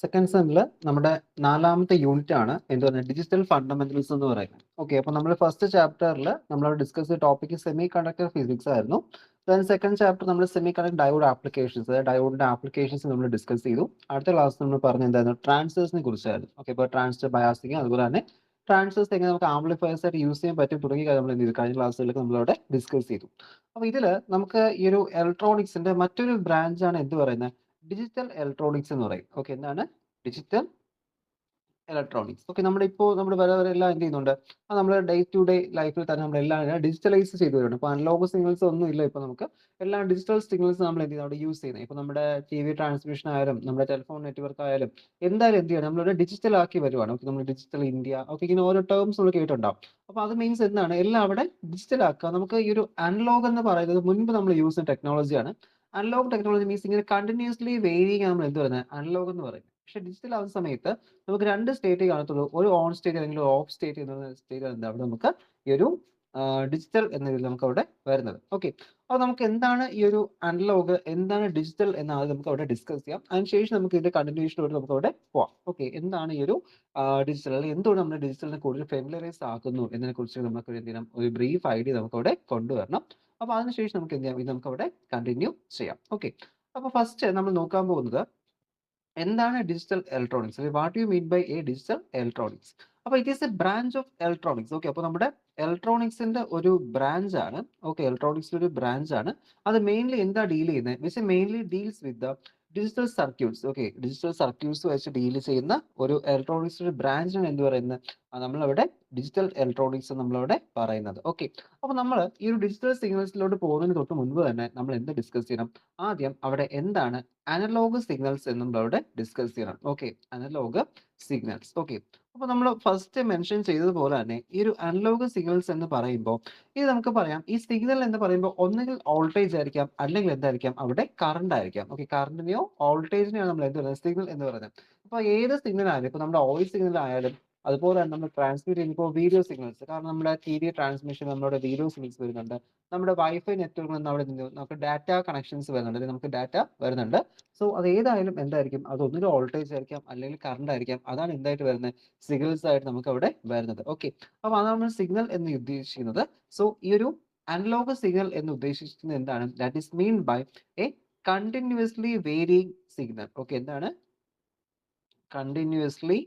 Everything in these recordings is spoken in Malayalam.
സെക്കൻഡ് സെമ്മിൽ നമ്മുടെ നാലാമത്തെ യൂണിറ്റ് ആണ് എന്ത് പറയുന്നത് ഡിജിറ്റൽ ഫണ്ടമെന്റൽസ് എന്ന് പറയുന്നത്. ഓക്കെ, അപ്പോൾ നമ്മൾ ഫസ്റ്റ് ചാപ്റ്ററിൽ നമ്മൾ ഡിസ്കസ് ചെയ്ത ടോപ്പിക് സെമി കണ്ടക്ടർ ഫിസിക്സ് ആയിരുന്നു. ദെൻ സെക്കൻഡ് ചാപ്റ്റർ നമ്മൾ സെമി കണ്ടക്ടർ ഡയോഡ് ആപ്ലിക്കേഷൻസ്, അതായത് ഡയോഡിന്റെ ആപ്ലിക്കേഷൻസ് നമ്മൾ ഡിസ്കസ് ചെയ്തു. അടുത്ത ക്ലാസ് നമ്മൾ പറഞ്ഞ എന്തായിരുന്നു ട്രാൻസിസ്റ്റേഴ്സിനെ കുറിച്ചായിരുന്നു. ഓക്കെ, ഇപ്പോൾ ട്രാൻസിസ്റ്റർ ബയാസിങ്, അതുപോലെ തന്നെ ട്രാൻസിസ്റ്റേഴ്സ് എങ്ങനെ നമുക്ക് ആംപ്ലിഫയേഴ്സ് ആയിട്ട് യൂസ് ചെയ്യാൻ പറ്റും തുടങ്ങിയ കാര്യം നമ്മൾ എന്ത് ചെയ്തു കഴിഞ്ഞ ക്ലാസ്സുകളിൽ നമ്മളവിടെ ഡിസ്കസ് ചെയ്തു. അപ്പോൾ ഇതിൽ നമുക്ക് ഈ ഒരു ഇലക്ട്രോണിക്സിന്റെ മറ്റൊരു ബ്രാഞ്ചാണ് എന്ത് പറയുന്നത് ഡിജിറ്റൽ ഇലക്ട്രോണിക്സ് എന്ന് പറയും. ഓക്കെ, എന്താണ് ഡിജിറ്റൽ ഇലക്ട്രോണിക്സ്? ഓക്കെ, നമ്മുടെ വരെ വരെ എല്ലാം എന്ത് ചെയ്യുന്നുണ്ട്, അത് നമ്മൾ ഡേ ടു ഡേ ലൈഫിൽ തന്നെ നമ്മളെല്ലാം ഡിജിറ്റലൈസ് ചെയ്തു വരുന്നുണ്ട്. ഇപ്പോൾ അനലോഗ് സിഗ്നൽസ് ഒന്നും ഇല്ല, ഇപ്പോൾ നമുക്ക് എല്ലാം ഡിജിറ്റൽ സിഗ്നൽസ് നമ്മൾ എന്ത് ചെയ്യുന്നത് അവിടെ യൂസ് ചെയ്യുന്നത്. ഇപ്പോൾ നമ്മുടെ ടി വി ട്രാൻസ്മിഷൻ ആയാലും നമ്മുടെ ടെലിഫോൺ നെറ്റ്വർക്ക് ആയാലും എന്തായാലും എന്ത് ചെയ്യണം നമ്മളിവിടെ ഡിജിറ്റൽ ആക്കി വരുവാണ്. ഓക്കെ, നമ്മൾ ഡിജിറ്റൽ ഇന്ത്യ, ഓക്കെ, ഇങ്ങനെ ഓരോ ടേംസ് നമ്മൾ കേട്ടിട്ടുണ്ടാവും. അപ്പോൾ അത് മീൻസ് എന്താണ്, എല്ലാം അവിടെ ഡിജിറ്റൽ ആക്കുക. നമുക്ക് ഈ ഒരു അനലോഗ് എന്ന് പറയുന്നത് മുൻപ് നമ്മൾ യൂസ് ചെയ്യുന്ന ടെക്നോളജിയാണ്. അനലോഗ് ടെക്നോളജി മീൻസ് ഇങ്ങനെ കണ്ടിന്യൂസ്ലി വേരിയിങ് നമ്മൾ എന്ത് പറയുന്നത് അനലോഗ് എന്ന് പറയുന്നത്. പക്ഷേ ഡിജിറ്റൽ ആവുന്ന സമയത്ത് നമുക്ക് രണ്ട് സ്റ്റേറ്റ് കാണത്തുള്ളൂ, ഒരു ഓൺ സ്റ്റേറ്റ് അല്ലെങ്കിൽ ഓഫ് സ്റ്റേറ്റ് എന്ന സ്റ്റേറ്റ് എന്താ അവിടെ നമുക്ക് ഈ ഒരു ഡിജിറ്റൽ എന്നതിൽ നമുക്ക് അവിടെ വരുന്നത്. ഓക്കെ, അപ്പോൾ നമുക്ക് എന്താണ് ഈ ഒരു അനലോഗ്, എന്താണ് ഡിജിറ്റൽ എന്നാണ് നമുക്ക് അവിടെ ഡിസ്കസ് ചെയ്യാം. അതിനുശേഷം നമുക്ക് ഇതിന്റെ കണ്ടിന്യൂഷനോട് നമുക്ക് അവിടെ പോവാം. ഓക്കെ, എന്താണ് ഈ ഒരു ഡിജിറ്റൽ, അല്ലെങ്കിൽ എന്തുകൊണ്ട് നമ്മൾ ഡിജിറ്റലിനെ കൂടുതൽ ഫെമിലറൈസ് ആക്കുന്നു എന്നതിനെ കുറിച്ച് നമുക്ക് എന്ത് ചെയ്യണം, ഒരു ബ്രീഫ് ഐഡിയ നമുക്ക് അവിടെ കൊണ്ടുവരണം. അപ്പോൾ അതിനുശേഷം നമുക്ക് എന്ത് ചെയ്യാം, ഇത് നമുക്ക് അവിടെ കണ്ടിന്യൂ ചെയ്യാം. ഓക്കെ, അപ്പോൾ ഫസ്റ്റ് നമ്മൾ നോക്കാൻ പോകുന്നത് എന്താണ് digital electronics, what you mean by a digital electronics. അപ്പോൾ it is a branch of electronics. Okay, അപ്പോൾ നമ്മുടെ ഇലക്ട്രോണിക്സിന്റെ ഒരു ബ്രാഞ്ച് ആണ്. ഓക്കെ, ഇലക്ട്രോണിക്സിന്റെ ഒരു ബ്രാഞ്ച് ആണ്. അത് മെയിൻലി എന്താ ഡീൽ ചെയ്യുന്നത്, which mainly deals with the digital circuits. Okay, digital circuits വെച്ച് ഡീൽ ചെയ്യുന്ന ഒരു ഇലക്ട്രോണിക്സിന്റെ ബ്രാഞ്ചാണ് എന്ത് പറയുന്നത്, നമ്മളവിടെ ഡിജിറ്റൽ ഇലക്ട്രോണിക്സ് നമ്മളവിടെ പറയുന്നത്. ഓക്കെ, അപ്പോൾ നമ്മൾ ഈ ഒരു ഡിജിറ്റൽ സിഗ്നൽസിലോട്ട് പോകുന്നതിന് തൊട്ട് മുൻപ് തന്നെ നമ്മൾ എന്ത് ഡിസ്കസ് ചെയ്യണം, ആദ്യം അവിടെ എന്താണ് അനലോഗ് സിഗ്നൽസ് എന്ന് നമ്മളവിടെ ഡിസ്കസ് ചെയ്യണം. Okay, analogue signals. ഓക്കെ, അപ്പോൾ നമ്മൾ ഫസ്റ്റ് മെൻഷൻ ചെയ്തതുപോലെ തന്നെ ഈ ഒരു അനലോഗ് സിഗ്നൽസ് എന്ന് പറയുമ്പോൾ ഇത് നമുക്ക് പറയാം, ഈ സിഗ്നൽ എന്ന് പറയുമ്പോൾ ഒന്നുകിൽ വോൾട്ടേജ് ആയിരിക്കാം, അല്ലെങ്കിൽ എന്തായിരിക്കാം അവിടെ കറണ്ട് ആയിരിക്കാം. ഓക്കെ, കറണ്ടിനെയോ വോൾട്ടേജിനെയോ നമ്മൾ എന്ത് പറയുന്നത് സിഗ്നൽ എന്ന് പറയുന്നത്. അപ്പോൾ ഏത് സിഗ്നൽ ആയാലും, ഇപ്പോൾ നമ്മുടെ വോയിസ് സിഗ്നൽ ആയാലും അതുപോലെ തന്നെ നമ്മൾ ട്രാൻസ്മിറ്റ് ചെയ്യുമ്പോൾ വീഡിയോ സിഗ്നൽസ്, കാരണം നമ്മുടെ ടി വി ട്രാൻസ്മിഷൻ നമ്മുടെ വീഡിയോ സിഗ്നൽസ് വരുന്നുണ്ട്, നമ്മുടെ വൈഫൈ നെറ്റ്വർക്കിൽ നിന്ന് അവിടെ നിന്ന് നമുക്ക് ഡാറ്റ കണക്ഷൻസ് വരുന്നുണ്ട്, അല്ലെങ്കിൽ നമുക്ക് ഡാറ്റ വരുന്നുണ്ട്. സോ അത് ഏതായാലും എന്തായിരിക്കും, അത് ഒന്നുകിൽ വോൾട്ടേജ് ആയിരിക്കാം, അല്ലെങ്കിൽ കറണ്ട് ആയിരിക്കാം. അതാണ് എന്തായിട്ട് വരുന്നത് സിഗ്നൽസ് ആയിട്ട് നമുക്ക് അവിടെ വരുന്നത്. ഓക്കെ, അപ്പോൾ അതാണ് നമ്മൾ സിഗ്നൽ എന്ന് ഉദ്ദേശിക്കുന്നത്. സോ ഈ ഒരു അനലോഗ് സിഗ്നൽ എന്ന് ഉദ്ദേശിക്കുന്നത് എന്താണ്, that is mean by a continuously varying signal. Okay, എന്താണ് continuously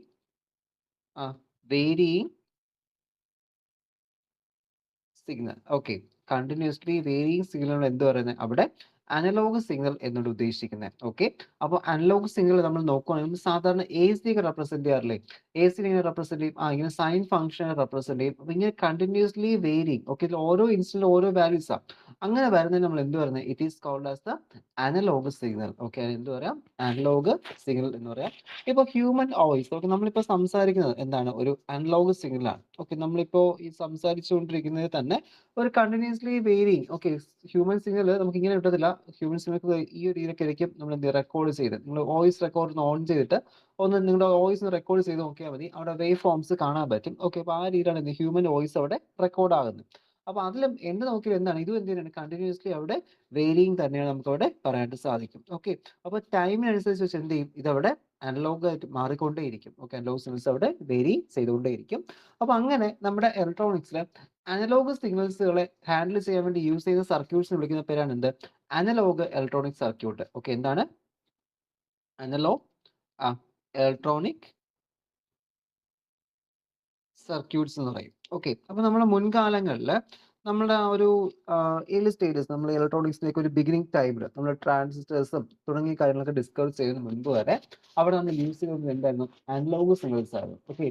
varying signal. Okay, continuously varying signal എന്ത് പറയുന്നത് അവിടെ അനലോഗ് സിഗ്നൽ എന്നോട് ഉദ്ദേശിക്കുന്നത്. ഓക്കെ, അപ്പോൾ അനലോഗ് സിഗ്നൽ നമ്മൾ നോക്കുകയാണെങ്കിൽ സാധാരണ എ സി ഒക്കെ റെപ്രസെന്റ് ചെയ്യാറില്ലേ, എ സി ഇങ്ങനെ റെപ്രസെന്റ് ചെയ്യും, ഇങ്ങനെ സൈൻ ഫംഗ്ഷൻ റെപ്രസെന്റ് ചെയ്യും. അപ്പോൾ ഇങ്ങനെ കണ്ടിന്യൂസ്ലി വേരിയിങ്, ഓക്കെ, ഓരോ ഇൻസ്റ്റന്റ് ഓരോ വാല്യൂസ് ആണ്. അങ്ങനെ വരുന്നത് നമ്മൾ എന്ത് പറയുന്നത്, it is called as the analog signal. Okay, എന്ത് പറയാം, അനലോഗ് സിഗ്നൽ എന്ന് പറയാം. ഇപ്പോൾ ഹ്യൂമൻ വോയിസ്, ഓക്കെ, നമ്മളിപ്പോൾ സംസാരിക്കുന്നത് എന്താണ് ഒരു അനലോഗ് സിഗ്നൽ ആണ്. ഓക്കെ, നമ്മളിപ്പോൾ ഈ സംസാരിച്ചുകൊണ്ടിരിക്കുന്നത് തന്നെ ഒരു continuously varying. Okay, human signal നമുക്ക് ഇങ്ങനെ കിട്ടത്തില്ല. ഹ്യൂമൻ സിഗ്നൽ ഈ ഒരു രീതിക്കായിരിക്കും നമ്മൾ എന്ത് റെക്കോർഡ് ചെയ്ത്, നിങ്ങൾ വോയിസ് റെക്കോർഡ് ഓൺ ചെയ്തിട്ട് ഒന്ന് നിങ്ങളുടെ വോയിസ് റെക്കോർഡ് ചെയ്ത് നോക്കിയാൽ മതി, അവിടെ വേവ് ഫോംസ് കാണാൻ പറ്റും. ഓക്കെ, അപ്പോൾ ആ രീതിയിലാണ് ഹ്യൂമൻ വോയിസ് അവിടെ റെക്കോർഡ് ആകുന്നത്. അപ്പോൾ അതിലും എന്ത് നോക്കിയാൽ എന്താണ് ഇതും എന്ത് ചെയ്യുന്നത് കണ്ടിന്യൂസ്ലി അവിടെ വേരിയിങ് തന്നെയാണ് നമുക്ക് അവിടെ പറയാനായിട്ട് സാധിക്കും. ഓക്കെ, അപ്പോൾ ടൈമിനനുസരിച്ച് വെച്ച് എന്ത് ചെയ്യും, ഇതവിടെ അനലോഗ് ആയിട്ട് മാറിക്കൊണ്ടേയിരിക്കും. ഓക്കെ, അനലോഗ് സിഗ്നൽസ് അവിടെ വേരി ചെയ്തുകൊണ്ടേയിരിക്കും. അപ്പോൾ അങ്ങനെ നമ്മുടെ ഇലക്ട്രോണിക്സിൽ അനലോഗ് സിഗ്നൽസുകളെ ഹാൻഡിൽ ചെയ്യാൻ വേണ്ടി യൂസ് ചെയ്യുന്ന സർക്യൂട്ട്സിനെ വിളിക്കുന്ന പേരാണ് എന്ത്, അനലോഗ് ഇലക്ട്രോണിക് സർക്യൂട്ട്. ഓക്കെ, എന്താണ് അനലോഗ് ഇലക്ട്രോണിക് സർക്യൂട്ട്സ് എന്ന് പറയും. ഓക്കെ, അപ്പോൾ നമ്മുടെ മുൻകാലങ്ങളിൽ നമ്മുടെ ആ ഒരു ഏർലി സ്റ്റേജസ് നമ്മൾ ഇലക്ട്രോണിക്സിലേക്ക് ഒരു ബിഗിനിങ് ടൈമിൽ നമ്മൾ ട്രാൻസിസ്റ്റേഴ്സും തുടങ്ങിയ കാര്യങ്ങളൊക്കെ ഡിസ്കസ് ചെയ്യുന്നതിന് മുൻപ് വരെ അവിടെ നമ്മൾ യൂസ് ചെയ്യുന്നത് എന്തായിരുന്നു, അനലോഗ് സിഗ്നൽസ് ആയിരുന്നു. ഓക്കെ,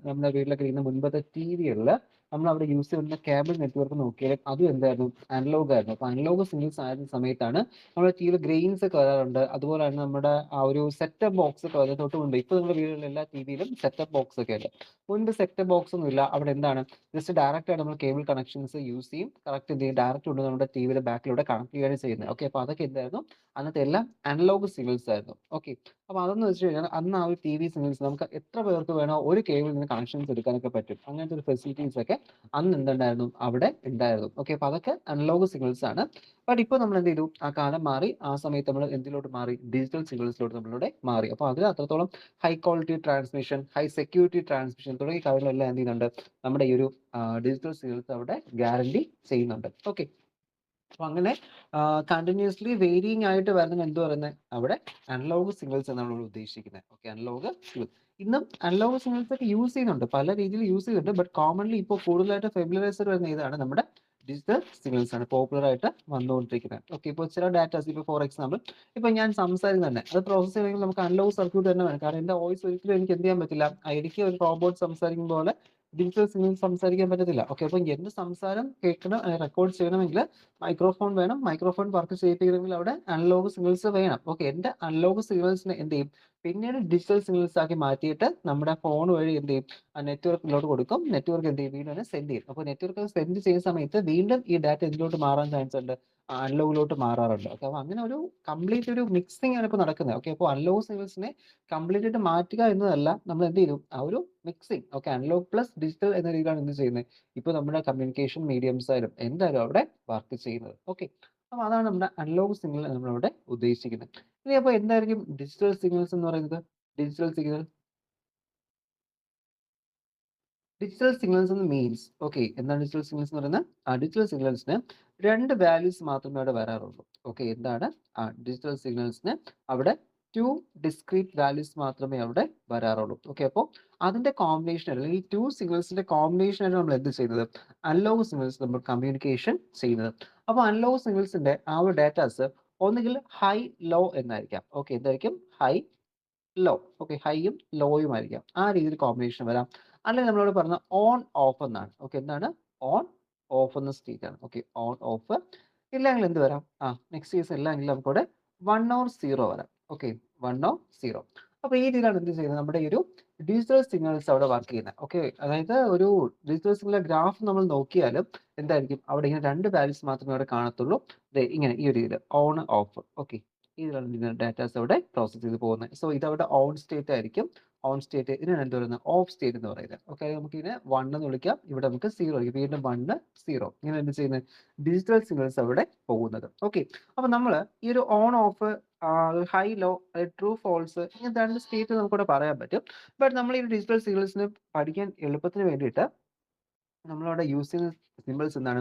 നമ്മുടെ വീട്ടിലൊക്കെ ഇരിക്കുന്ന മുൻപത്തെ ടി വികളിൽ നമ്മൾ അവിടെ യൂസ് ചെയ്യുന്ന കേബിൾ നെറ്റ്വർക്ക് നോക്കിയാൽ അതും എന്തായിരുന്നു അനലോഗ് ആയിരുന്നു. അപ്പോൾ അനലോഗ് സിഗ്നൽസ് ആയിരുന്ന സമയത്താണ് നമ്മുടെ ടി വിയിൽ ഗ്രെയിൻസ് ഒക്കെ വരാറുണ്ട്. അതുപോലെ തന്നെ നമ്മുടെ ആ ഒരു സെറ്റപ്പ് ബോക്സ് ഒക്കെ വരുന്നത് തൊട്ട് മുമ്പ്, ഇപ്പോൾ നമ്മുടെ വീടുകളിൽ എല്ലാ ടി വിയിലും സെറ്റപ്പ് ബോക്സ് ഒക്കെ ഉണ്ട്. മുൻപ് സെറ്റപ്പ് ബോക്സ് ഒന്നും ഇല്ല, അവിടെ എന്താണ് ജസ്റ്റ് ഡയറക്റ്റ് ആയിട്ട് നമ്മൾ കേബിൾ കണക്ഷൻസ് യൂസ് ചെയ്യും, കറക്റ്റ് എന്ത് ചെയ്യും ഡയറക്റ്റ് കൊണ്ട് നമ്മുടെ ടി വിയുടെ ബാക്കിലൂടെ കണക്ട് ചെയ്യുകയാണ് ചെയ്യുന്നത്. ഓക്കെ, അപ്പോൾ അതൊക്കെ എന്തായിരുന്നു അന്നത്തെ എല്ലാം അനലോഗ് സിഗ്നൽസ് ആയിരുന്നു. ഓക്കെ, അപ്പോൾ അതെന്ന് വെച്ച് കഴിഞ്ഞാൽ അന്ന് ആ ഒരു ടി വി സിഗ്നൽസ് നമുക്ക് എത്ര പേർക്ക് വേണോ ഒരു കേബിളിൽ നിന്ന് കണക്ഷൻസ് എടുക്കാനൊക്കെ പറ്റും. അങ്ങനത്തെ ഒരു ഫെസിലിറ്റീസ് ഒക്കെ അന്ന് എന്തുണ്ടായിരുന്നു അവിടെ ഉണ്ടായിരുന്നു. ഓക്കെ, അപ്പോൾ അതൊക്കെ അനലോഗ് സിഗ്നൽസ് ആണ്. ബട്ട് ഇപ്പോൾ നമ്മൾ എന്ത് ചെയ്തു, ആ കാലം മാറി, ആ സമയത്ത് നമ്മൾ എന്തിലോട്ട് മാറി, ഡിജിറ്റൽ സിഗ്നൽസിലോട്ട് നമ്മളിവിടെ മാറി. അപ്പോൾ അതിൽ അത്രത്തോളം high quality transmission, high security transmission തുടങ്ങിയ കാര്യങ്ങളെല്ലാം എന്ത് ചെയ്യുന്നുണ്ട്, നമ്മുടെ ഈ ഒരു ഡിജിറ്റൽ സിഗ്നൽസ് അവിടെ ഗ്യാരണ്ടി ചെയ്യുന്നുണ്ട്. ഓക്കെ, അപ്പൊ അങ്ങനെ കണ്ടിന്യൂസ്ലി വേരിയിങ് ആയിട്ട് വരുന്ന എന്ത് പറയുന്നത്, അവിടെ അനലോഗ് സിഗ്നൽസ് എന്നാണ് നമ്മൾ ഉദ്ദേശിക്കുന്നത്. ഓക്കെ, അനലോഗ് സിഗ്നൽ ഇന്നും അനലോഗ് സിഗ്നൽസ് ഒക്കെ യൂസ് ചെയ്യുന്നുണ്ട്, പല രീതിയിൽ യൂസ് ചെയ്യുന്നുണ്ട്. ബട്ട് കോമൺലി ഇപ്പോൾ കൂടുതലായിട്ട് ഫെമിലറൈസ്ഡ് വരുന്ന ഇതാണ് നമ്മുടെ ഡിജിറ്റൽ സിഗ്നൽസ് ആണ് പോപ്പുലർ ആയിട്ട് വന്നുകൊണ്ടിരിക്കുന്നത്. ഓക്കെ, ഇപ്പോൾ ചില ഡാറ്റാസ്, ഇപ്പോൾ ഫോർ എക്സാമ്പിൾ ഇപ്പോൾ ഞാൻ സംസാരിക്കുന്നത് തന്നെ അത് പ്രോസസ് ചെയ്യണമെങ്കിൽ നമുക്ക് അനലോഗ് സർക്യൂട്ട് തന്നെ വേണം. കാരണം എൻ്റെ വോയിസ് ഒരിക്കലും എനിക്ക് എന്ത് ചെയ്യാൻ പറ്റില്ല, എനിക്ക് ഒരു റോബോട്ട് സംസാരിക്കുന്ന പോലെ ഡിജിറ്റൽ സിഗ്നൽ സംസാരിക്കാൻ പറ്റത്തില്ല. ഓക്കെ, അപ്പോൾ എൻ്റെ സംസാരം കേൾക്കണം, റെക്കോർഡ് ചെയ്യണമെങ്കിൽ മൈക്രോഫോൺ വേണം. മൈക്രോഫോൺ വർക്ക് ചെയ്യിപ്പിക്കണമെങ്കിൽ അവിടെ അനലോഗ് സിഗ്നൽസ് വേണം. ഓക്കെ, എൻ്റെ അനലോഗ് സിഗ്നൽസിനെ എന്ത് ചെയ്യും, പിന്നീട് ഡിജിറ്റൽ സിഗ്നൽസ് ആക്കി മാറ്റിയിട്ട് നമ്മുടെ ഫോൺ വഴി എന്ത് ചെയ്യും, ആ നെറ്റ്വർക്കിലോട്ട് കൊടുക്കും. നെറ്റ്വർക്ക് എന്ത് ചെയ്യും, വീണ്ടും സെൻഡ് ചെയ്യും. അപ്പോൾ നെറ്റ്വർക്ക് സെൻഡ് ചെയ്യുന്ന സമയത്ത് വീണ്ടും ഈ ഡാറ്റ എന്തിലോട്ട് മാറാൻ ചാൻസ് ഉണ്ട്, അനലോഗിലോട്ട് മാറാറുണ്ട്. ഓക്കെ, അപ്പോൾ അങ്ങനെ ഒരു കംപ്ലീറ്റ് ഒരു മിക്സിംഗ് ആണ് ഇപ്പോൾ നടക്കുന്നത്. ഓക്കെ, അപ്പോൾ അനലോഗ് സിഗ്നൽസിനെ കംപ്ലീറ്റ് ആയിട്ട് മാറ്റുക എന്നതല്ല, നമ്മൾ എന്ത് ചെയ്യും, ആ ഒരു mixing, okay, analog plus digital എന്ന രീതിയിലാണ് എന്ത് ചെയ്യുന്നത്, ഇപ്പോൾ നമ്മുടെ കമ്മ്യൂണിക്കേഷൻ മീഡിയംസ് ആയാലും എന്തായാലും അവിടെ വർക്ക് ചെയ്യുന്നത്. ഓക്കെ, അപ്പോൾ അതാണ് നമ്മുടെ അനലോഗ് സിഗ്നൽ നമ്മളിവിടെ ഉദ്ദേശിക്കുന്നത്. ഇനി അപ്പോൾ എന്തായിരിക്കും ഡിജിറ്റൽ സിഗ്നൽസ് എന്ന് പറയുന്നത്? ഡിജിറ്റൽ സിഗ്നൽ ഡിജിറ്റൽ സിഗ്നൽസ് എന്ന് മീൻസ്, ഓക്കെ, എന്താണ് ഡിജിറ്റൽ സിഗ്നൽസ് എന്ന് പറയുന്നത്? ഡിജിറ്റൽ സിഗ്നൽസിന് രണ്ട് വാല്യൂസ് മാത്രമേ അവിടെ വരാറുള്ളൂ. ഓക്കെ, എന്താണ് ഡിജിറ്റൽ സിഗ്നൽസിന് അവിടെ ടു ഡിസ്ക്രീറ്റ് വാല്യൂസ് മാത്രമേ അവിടെ വരാറുള്ളൂ. ഓക്കെ, അപ്പോൾ അതിന്റെ കോമ്പിനേഷൻ അല്ലെങ്കിൽ ഈ ടു സിഗ്നൽസിന്റെ കോമ്പിനേഷനാണ് നമ്മൾ എന്ത് ചെയ്യുന്നത്, അനലോഗ് സിഗ്നൽസ് നമ്മൾ കമ്മ്യൂണിക്കേഷൻ ചെയ്യുന്നത്. അപ്പോൾ അനലോഗ് സിഗ്നൽസിന്റെ ആ ഒരു ഡാറ്റാസ് ഒന്നുകിൽ ഹൈ ലോ എന്നായിരിക്കാം. ഓക്കെ, എന്തായിരിക്കും, ഹൈ ലോ. ഓക്കെ, ഹൈയും ലോയും ആയിരിക്കാം, ആ രീതിയിൽ കോമ്പിനേഷൻ വരാം. അല്ലെങ്കിൽ നമ്മളോട് പറഞ്ഞ ഓൺ ഓഫ് എന്നാണ്. ഓക്കെ, എന്താണ് ഓൺ ഓഫ് എന്ന സ്റ്റേറ്റ് ആണ്. Okay, on of. ഇല്ലെങ്കിൽ എന്ത് വരാം, നെക്സ്റ്റ് കേസ് ഇല്ലെങ്കിൽ നമുക്കിവിടെ 1 or 0 വരാം. Okay, 1 or 0. അപ്പോൾ ഈ രീതിയിലാണ് എന്ത് ചെയ്യുന്നത്, നമ്മുടെ ഈ ഒരു ഡിജിറ്റൽ സിഗ്നൽസ് അവിടെ വർക്ക് ചെയ്യുന്നത്. ഓക്കെ, അതായത് ഒരു ഡിജിറ്റൽ സിഗ്നൽ ഗ്രാഫ് നമ്മൾ നോക്കിയാലും എന്തായിരിക്കും, അവിടെ ഇങ്ങനെ രണ്ട് വാല്യൂസ് മാത്രമേ അവിടെ കാണത്തുള്ളൂ. ഇങ്ങനെ ഈ ഒരു രീതിയിൽ ഓൺ ഓഫ്. ഓക്കെ, ഇതിലാണ് ഡാറ്റാസ് അവിടെ പ്രോസസ് ചെയ്ത് പോകുന്നത്. സോ ഇതവിടെ ഓൺ സ്റ്റേറ്റ് ആയിരിക്കും. ഓൺ സ്റ്റേറ്റ്, ഇതിനാണ് എന്ത് പറയുന്നത്, ഓഫ് സ്റ്റേറ്റ് എന്ന് പറയുന്നത്. ഓക്കെ, നമുക്ക് ഇതിനെ 1 എന്ന് വിളിക്കാം, ഇവിടെ നമുക്ക് 0 ആയിരിക്കും, വീണ്ടും 1 0, ഇങ്ങനെ എന്ത് ചെയ്യുന്നത്, ഡിജിറ്റൽ സിഗ്നൽസ് അവിടെ പോകുന്നത്. ഓക്കെ, അപ്പൊ നമ്മൾ ഈ ഒരു on off, high low, true false, ഇങ്ങനത്തെ രണ്ട് സ്റ്റേറ്റ് നമുക്കിവിടെ പറയാൻ പറ്റും. ബട്ട് നമ്മൾ ഈ ഡിജിറ്റൽ സിഗ്നൽസിന് പഠിക്കാൻ എളുപ്പത്തിന് വേണ്ടിയിട്ട് നമ്മളവിടെ യൂസ് ചെയ്യുന്ന സിമ്പിൾസ് എന്താണ്,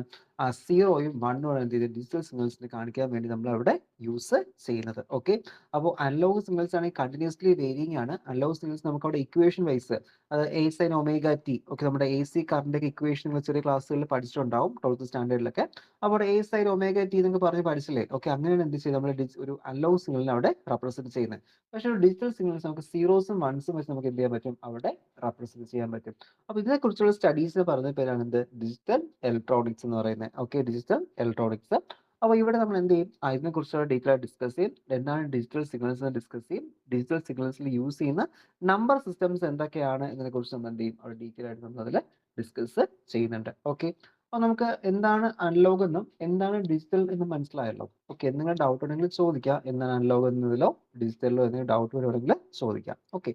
സീറോയും വണ്ണും ആണ് എന്ത് ചെയ്തത്, ഡിജിറ്റൽ സിഗ്നൽസിനെ കാണിക്കാൻ വേണ്ടി നമ്മൾ അവിടെ യൂസ് ചെയ്യുന്നത്. ഓക്കെ, അപ്പോൾ അനലോഗ് സിഗ്നൽസ് ആണെങ്കിൽ കണ്ടിന്യൂസ്ലി വേരിയിങ് ആണ്. അനലോഗ് സിഗ്നൽസ് നമുക്ക് അവിടെ ഇക്വേഷൻ വൈസ്, അത് A sine omega T, okay, നമ്മുടെ എ സി കറണ്ട് ഒക്കെ ഇക്വേഷൻ നിങ്ങൾ ചെറിയ ക്ലാസ്സുകളിൽ പഠിച്ചിട്ടുണ്ടാവും 12th സ്റ്റാൻഡേർഡിലൊക്കെ. അപ്പോൾ എ സൈൻ ഒമേഗ ടി എന്നൊക്കെ പറഞ്ഞ് പഠിച്ചില്ലേ? ഓക്കെ, അങ്ങനെയാണ് എന്ത് ചെയ്യുന്നത്, നമ്മൾ ഒരു അനലോഗ് സിഗ്നലിനെ അവിടെ റെപ്രസെന്റ് ചെയ്യുന്നത്. പക്ഷേ ഒരു ഡിജിറ്റൽ സിഗ്നൽസ് നമുക്ക് സീറോസും വൺസും വെച്ച് നമുക്ക് എന്ത് ചെയ്യാൻ പറ്റും, അവിടെ റെപ്രസെന്റ് ചെയ്യാൻ പറ്റും. അപ്പോൾ ഇതിനെക്കുറിച്ചുള്ള സ്റ്റഡീസ് പറഞ്ഞ പേരാണ് എന്ത്, ഡിജിറ്റൽ ഇലക്ട്രോണിക്സ് എന്ന് പറയുന്നത്. Okay, digital electronics. അപ്പോൾ ഇവിടെ നമ്മൾ എന്ത് ചെയ്യും, ഇതിനെക്കുറിച്ചുള്ള ഡീറ്റെയിൽ ആയിട്ട് ഡിസ്കസ് ചെയ്യും. എന്താണ് ഡിജിറ്റൽ സിഗ്നൽസ് എന്ന് ഡിസ്കസ് ചെയ്യും. ഡിജിറ്റൽ സിഗ്നൽസിൽ യൂസ് ചെയ്യുന്ന നമ്പർ സിസ്റ്റംസ് എന്തൊക്കെയാണ് എന്നതിനെക്കുറിച്ച് നമ്മൾ എന്ത് ചെയ്യും, അവിടെ ഡീറ്റെയിൽ ആയിട്ട് നമ്മൾ അതിൽ ഡിസ്കസ് ചെയ്യുന്നുണ്ട്. ഓക്കെ, അപ്പോൾ നമുക്ക് എന്താണ് അനലോഗ് എന്നും എന്താണ് ഡിജിറ്റൽ എന്നും മനസ്സിലായല്ലോ. ഓക്കെ, എന്തെങ്കിലും ഡൗട്ട് ഉണ്ടെങ്കിൽ ചോദിക്കാം, എന്താണ് അനലോഗ് എന്നതിലോ ഡിജിറ്റലിലോ എന്തെങ്കിലും ഡൗട്ട് വരുവാണെങ്കിൽ ചോദിക്കാം. ഓക്കെ,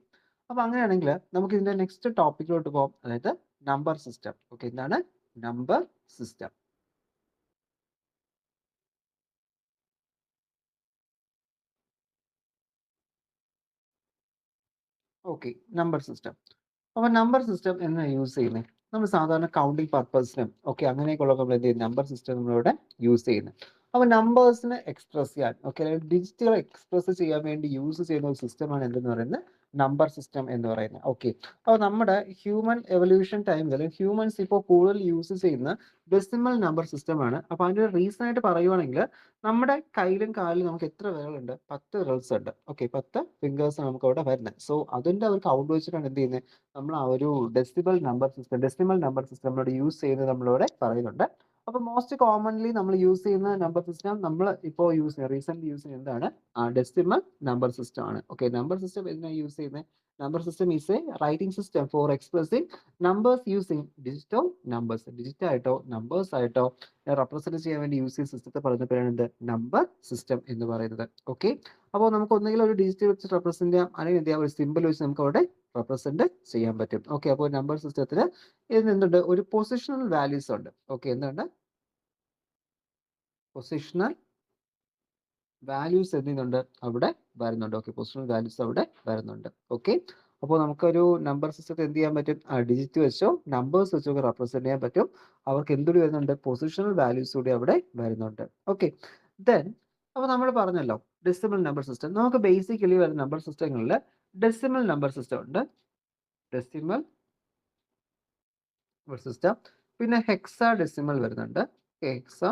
അപ്പൊ അങ്ങനെയാണെങ്കിൽ നമുക്ക് ഇതിന്റെ നെക്സ്റ്റ് ടോപ്പിക്കിലോട്ട് പോകാം, അതായത് നമ്പർ സിസ്റ്റം. ഓക്കെ, എന്താണ് number system? Okay, number system. അപ്പൊ നമ്പർ സിസ്റ്റം എന്ന് യൂസ് ചെയ്യുന്നത്, നമ്മൾ സാധാരണ കൗണ്ടിങ് പർപ്പസിനും ഓക്കെ അങ്ങനെയൊക്കെയുള്ള നമ്മൾ എന്ത് ചെയ്യും, നമ്പർ സിസ്റ്റം നമ്മളിവിടെ യൂസ് ചെയ്യുന്നത്. അപ്പൊ നമ്പേഴ്സിനെ എക്സ്പ്രസ് ചെയ്യാൻ, ഓക്കെ, ഡിജിറ്റുകൾ എക്സ്പ്രസ് ചെയ്യാൻ വേണ്ടി യൂസ് ചെയ്യുന്ന ഒരു സിസ്റ്റമാണ് എന്തെന്ന് പറയുന്നത്, നമ്പർ സിസ്റ്റം എന്ന് പറയുന്നത്. ഓക്കെ, അപ്പോൾ നമ്മുടെ ഹ്യൂമൻ എവല്യൂഷൻ ടൈമിൽ അല്ലെങ്കിൽ ഹ്യൂമൻസ് ഇപ്പോൾ കൂടുതൽ യൂസ് ചെയ്യുന്ന ഡെസിമൽ നമ്പർ സിസ്റ്റമാണ്. അപ്പോൾ അതിൻ്റെ റീസൺ ആയിട്ട് പറയുവാണെങ്കിൽ, നമ്മുടെ കയ്യിലും കാലിലും നമുക്ക് എത്ര വിരലുണ്ട്, 10 വിരൽസ് ഉണ്ട്. ഓക്കെ, 10 ഫിംഗേഴ്സ് നമുക്ക് അവിടെ വരുന്നത്. സോ അതിന്റെ ഒരു കൗണ്ട് വെച്ചിട്ടാണ് എന്ത് ചെയ്യുന്നത്, നമ്മൾ ആ ഒരു ഡെസിമൽ നമ്പർ സിസ്റ്റം നമ്മളോട് യൂസ് ചെയ്യുന്നത് നമ്മളിവിടെ പറയുന്നുണ്ട്. അപ്പോൾ മോസ്റ്റ് കോമൺലി നമ്മൾ യൂസ് ചെയ്യുന്ന നമ്പർ സിസ്റ്റം, നമ്മൾ ഇപ്പോൾ റീസെന്റ് യൂസ് ചെയ്യുന്നത് എന്താണ്, ഡെസിമൽ നമ്പർ സിസ്റ്റം ആണ്. ഓക്കെ, നമ്പർ സിസ്റ്റം എന്തിനാണ് യൂസ് ചെയ്യുന്നത്, number system is A writing system for expressing numbers using digital numbers. Digit ആയിട്ടോ നമ്പേഴ്സ് ആയിട്ടോ റെപ്രസെന്റ് ചെയ്യാൻ വേണ്ടി യൂസ് ചെയ്യുന്ന സിസ്റ്റത്തെ പറയുന്ന പേരാണ് എന്ത്? നമ്പർ സിസ്റ്റം എന്ന് പറയുന്നത്. ഓക്കെ, അപ്പോൾ നമുക്ക് ഒന്നുകിൽ ഒരു ഡിജിറ്റ് വെച്ച് റെപ്രസെന്റ് ചെയ്യാം, അല്ലെങ്കിൽ എന്ത് ചെയ്യാം, ഒരു സിമ്പിൾ വെച്ച് നമുക്ക് അവിടെ റെപ്രസെന്റ് ചെയ്യാൻ പറ്റും. ഓക്കെ, അപ്പോൾ നമ്പർ സിസ്റ്റത്തിൽ ഇതിന് എന്തുണ്ട്? ഒരു പൊസിഷണൽ വാല്യൂസ് ഉണ്ട്. ഓക്കെ, എന്തുണ്ട്? പൊസിഷണൽ വാല്യൂസ് എന്തുണ്ട്? അവിടെ വരുന്നുണ്ട്. ഓക്കെ, പൊസിഷണൽ വാല്യൂസ് അവിടെ വരുന്നുണ്ട്. ഓക്കെ, അപ്പോൾ നമുക്കൊരു നമ്പർ സിസ്റ്റത്തെ എന്ത് ചെയ്യാൻ പറ്റും? ഡിജിറ്റ് വെച്ചോ നമ്പേഴ്സ് വെച്ചോ ഒക്കെ റെപ്രസെന്റ് ചെയ്യാൻ പറ്റും. അവർക്ക് എന്തുകൂടി വരുന്നുണ്ട്? പൊസിഷണൽ വാല്യൂസ് കൂടി അവിടെ വരുന്നുണ്ട്. ഓക്കെ, ദെൻ അപ്പോൾ നമ്മൾ പറഞ്ഞല്ലോ ഡെസിമൽ നമ്പർ സിസ്റ്റം. നമുക്ക് ബേസിക്കലി വരുന്ന നമ്പർ സിസ്റ്റങ്ങളിൽ ഡെസിമൽ നമ്പർ സിസ്റ്റം ഉണ്ട്, ഡെസിമൽ നമ്പർ സിസ്റ്റം, പിന്നെ ഹെക്സാ ഡെസിമൽ വരുന്നുണ്ട്, ഹെക്സാ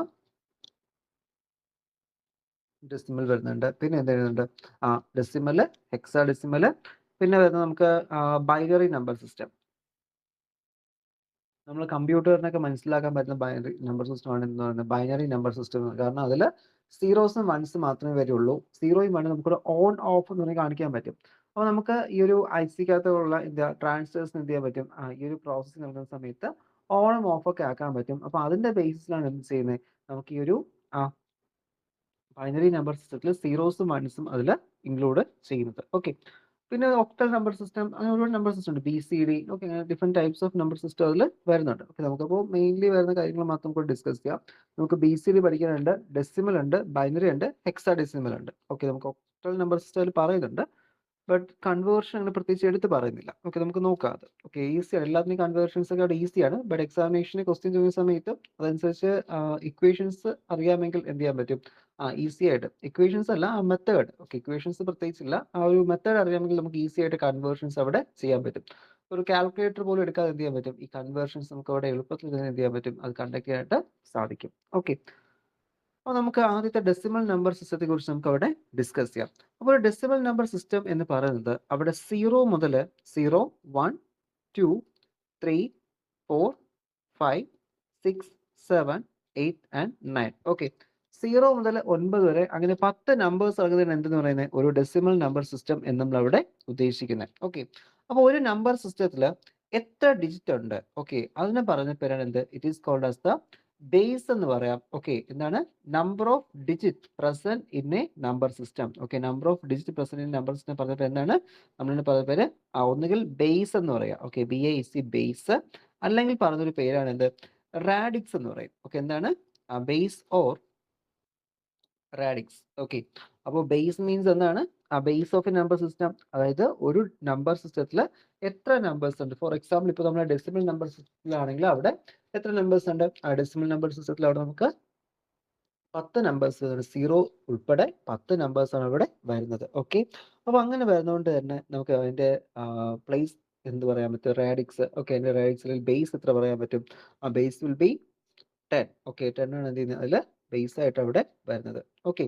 ഡെസിമൽ വരുന്നുണ്ട്, പിന്നെ എന്ത് വരുന്നുണ്ട്? ഡെസിമൽ, ഹെക്സാ ഡെസിമൽ, പിന്നെ വരുന്നത് നമുക്ക് ബൈനറി നമ്പർ സിസ്റ്റം. നമ്മൾ കമ്പ്യൂട്ടറിനൊക്കെ മനസ്സിലാക്കാൻ പറ്റുന്ന ബൈനറി നമ്പർ സിസ്റ്റം ആണ് എന്ന് പറയുന്നത് ബൈനറി നമ്പർ സിസ്റ്റം. കാരണം അതിൽ സീറോസും വൺസും മാത്രമേ വരുള്ളൂ. സീറോയും വണ്ണും നമുക്കൊരു ഓൺ ഓഫ് എന്ന് പറഞ്ഞാൽ കാണിക്കാൻ പറ്റും. അപ്പോൾ നമുക്ക് ഈ ഒരു IC-കകത്തുള്ള ട്രാൻസിസ്റ്റേഴ്സിന് എന്ത് ചെയ്യാൻ പറ്റും? ഈ ഒരു പ്രോസസ്സിംഗ് നടക്കുന്ന സമയത്ത് ഓണും ഓഫൊക്കെ ആക്കാൻ പറ്റും. അപ്പോൾ അതിന്റെ ബേസിസിലാണ് എന്ത് ചെയ്യുന്നത്? നമുക്ക് ഈ ഒരു ബൈനറി നമ്പർ സിസ്റ്റത്തിൽ സീറോസും വൺസും അതിൽ ഇൻക്ലൂഡ് ചെയ്യുന്നത്. ഓക്കെ, പിന്നെ ഒക്ടൽ നമ്പർ സിസ്റ്റം, അങ്ങനെ ഒരുപാട് നമ്പർ സിസ്റ്റം ഉണ്ട്, BCD. ഓക്കെ, അങ്ങനെ different types of number system അതിൽ വരുന്നുണ്ട്. ഓക്കെ, നമുക്കപ്പോൾ മെയിൻലി വരുന്ന കാര്യങ്ങൾ മാത്രം കൂടി ഡിസ്കസ് ചെയ്യാം. നമുക്ക് BCD പഠിക്കാനുണ്ട്, ഡെസിമൽ ഉണ്ട്, ബൈനറി ഉണ്ട്, ഹെക്സാ ഡെസിമൽ ഉണ്ട്. ഓക്കെ, നമുക്ക് ഒക്ടൽ നമ്പർ സിസ്റ്റം അതിൽ പറയുന്നുണ്ട്, ബട്ട് കൺവേർഷൻ അങ്ങനെ പ്രത്യേകിച്ച് എടുത്ത് പറയുന്നില്ല. ഓക്കെ, നമുക്ക് നോക്കാം അത്. ഓക്കെ, ഈസിയാണ്, എല്ലാത്തിനും കൺവേർഷൻസ് ഒക്കെ അവിടെ ഈസിയാണ്. ബട്ട് എക്സാമിനേഷന് ക്വസ്റ്റ്യൻ ചോദിക്കുന്ന സമയത്ത് അതനുസരിച്ച് ഇക്വേഷൻസ് അറിയാമെങ്കിൽ എന്ത് ചെയ്യാൻ പറ്റും? ഈസി ആയിട്ട് ഇക്വേഷൻസ് അല്ല, മെത്തേഡ്. ഓക്കെ, ഇക്വേഷൻസ് പ്രത്യേകിച്ചില്ല, ആ ഒരു മെത്തേഡ് അറിയാമെങ്കിൽ നമുക്ക് ഈസി ആയിട്ട് കൺവേർഷൻസ് അവിടെ ചെയ്യാൻ പറ്റും. ഒരു കാൽക്കുലേറ്റർ പോലും എടുക്കാതെ എന്ത് ചെയ്യാൻ പറ്റും? ഈ കൺവേർഷൻസ് നമുക്ക് അവിടെ എളുപ്പത്തിൽ തന്നെ എന്ത് ചെയ്യാൻ പറ്റും? അത് കണ്ടക്ട് ചെയ്യാനായിട്ട് സാധിക്കും. ഓക്കെ, അപ്പോൾ നമുക്ക് ആദ്യത്തെ ഡെസിമൽ നമ്പർ സിസ്റ്റത്തെ കുറിച്ച് നമുക്ക് അവിടെ ഡിസ്കസ് ചെയ്യാം. അപ്പോൾ ഡെസിമൽ നമ്പർ സിസ്റ്റം എന്ന് പറയുന്നത് അവിടെ 0 മുതൽ 0, 1, 2, 3, 4, 5, 6, 7, 8 ആൻഡ് 9. ഓക്കെ, 0 മുതൽ 9 വരെ അങ്ങനെ 10 നമ്പേഴ്സ് ആകുന്നതിന് എന്തെന്ന് പറയുന്നത് ഒരു ഡെസിമൽ നമ്പർ സിസ്റ്റം എന്ന് നമ്മൾ അവിടെ ഉദ്ദേശിക്കുന്നത്. ഓക്കെ, അപ്പോൾ ഒരു നമ്പർ സിസ്റ്റത്തിൽ എത്ര ഡിജിറ്റ് ഉണ്ട്? ഓക്കെ, അതിനെ പറഞ്ഞ പേരാണ് എന്ത്? It is called as the base എന്ന് പറയാം. ഓക്കെ, എന്താണ്? Number of digit present in a number system. Okay, number of digit present in number system പറഞ്ഞ പേര് എന്താണ്? നമ്മൾ പറഞ്ഞ പേര് ഒന്നുകിൽ ബേസ് എന്ന് പറയാം. ഓക്കെ, BASE ബേസ്, അല്ലെങ്കിൽ പറഞ്ഞൊരു പേരാണ് എന്ത്? റാഡിക്സ് എന്ന് പറയും. ഓക്കെ, എന്താണ്? Base or radix. ഓക്കെ, അപ്പോൾ ബേസ് മീൻസ് എന്താണ്? Base of A number system, അതായത് ഒരു നമ്പർ സിസ്റ്റത്തിൽ എത്ര നമ്പേഴ്സ് ഉണ്ട്. ഫോർ എക്സാമ്പിൾ, ഇപ്പോൾ നമ്മുടെ ഡെസിമൽ നമ്പർ സിസ്റ്റത്തിലാണെങ്കിൽ അവിടെ എത്ര നമ്പേഴ്സ് ഉണ്ട്? ഡെസിമൽ നമ്പർ സിസ്റ്റത്തിൽ അവിടെ നമുക്ക് 10 നമ്പേഴ്സ് വരുന്നുണ്ട്, 0 ഉൾപ്പെടെ 10 നമ്പേഴ്സ് ആണ് ഇവിടെ വരുന്നത്. ഓക്കെ, അപ്പോൾ അങ്ങനെ വരുന്നതുകൊണ്ട് തന്നെ നമുക്ക് അതിന്റെ പ്ലേസ് എന്ത് പറയാൻ പറ്റും? റാഡിക്സ്. ഓക്കെ, അതിന്റെ റാഡിക്സിൽ ബേസ് എത്ര പറയാൻ പറ്റും? Base will be 10. ഓക്കെ, 10 ആണ് എന്ത് ചെയ്യുന്നത്? അതിൽ ബേസ് ആയിട്ട് അവിടെ വരുന്നത്. ഓക്കെ,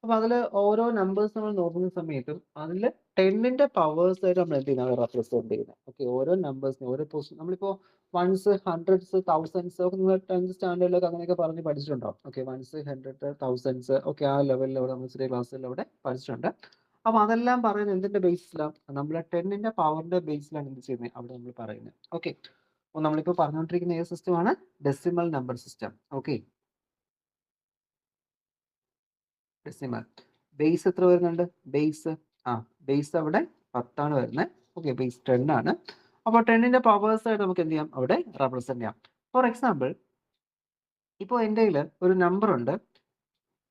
അപ്പൊ അതിൽ ഓരോ നമ്പേഴ്സ് നമ്മൾ നോക്കുന്ന സമയത്തും അതിൽ 10ന്റെ പവേഴ്സ് ആയിട്ട് നമ്മൾ എന്ത് ചെയ്യുന്നത്? റെപ്രസെന്റ് ചെയ്യുന്നത്. ഓക്കെ, ഓരോ നമ്പേഴ്സിനും ഓരോ പൊസിഷൻ, നമ്മളിപ്പോ വൺസ്, ഹൺഡ്രഡ്സ്, തൗസൻഡ്സ് ഒക്കെ നിങ്ങൾ 10th സ്റ്റാൻഡേർഡിലൊക്കെ അങ്ങനെയൊക്കെ പറഞ്ഞ് പഠിച്ചിട്ടുണ്ടോ? Okay, ones, hundred, thousands, okay, ആ ലെവലിൽ അവിടെ നമ്മൾ ചെറിയ ക്ലാസ്സിൽ അവിടെ പഠിച്ചിട്ടുണ്ട്. അപ്പൊ അതെല്ലാം പറയുന്നത് എന്തിന്റെ ബേസിലാണ്? നമ്മളെ 10ന്റെ പവറിന്റെ ബേസിലാണ് എന്ത് ചെയ്യുന്നത് അവിടെ നമ്മൾ പറയുന്നത്. ഓക്കെ, അപ്പോൾ നമ്മളിപ്പോൾ പറഞ്ഞുകൊണ്ടിരിക്കുന്ന ഏത് സിസ്റ്റമാണ്? Decimal number system. Okay, decimal. Base എത്ര വരുന്നുണ്ട്? ബേസ് ബേസ് അവിടെ 10 ആണ് വരുന്നത്. ഓക്കെ, ബേസ് 10 ആണ്. അപ്പോൾ 10ന്റെ പവേഴ്സ് ആയിട്ട് നമുക്ക് എന്ത് ചെയ്യാം? അവിടെ റെപ്രസെന്റ് ചെയ്യാം. ഫോർ എക്സാമ്പിൾ, ഇപ്പോൾ എൻ്റെ കയ്യിൽ ഒരു നമ്പർ ഉണ്ട്,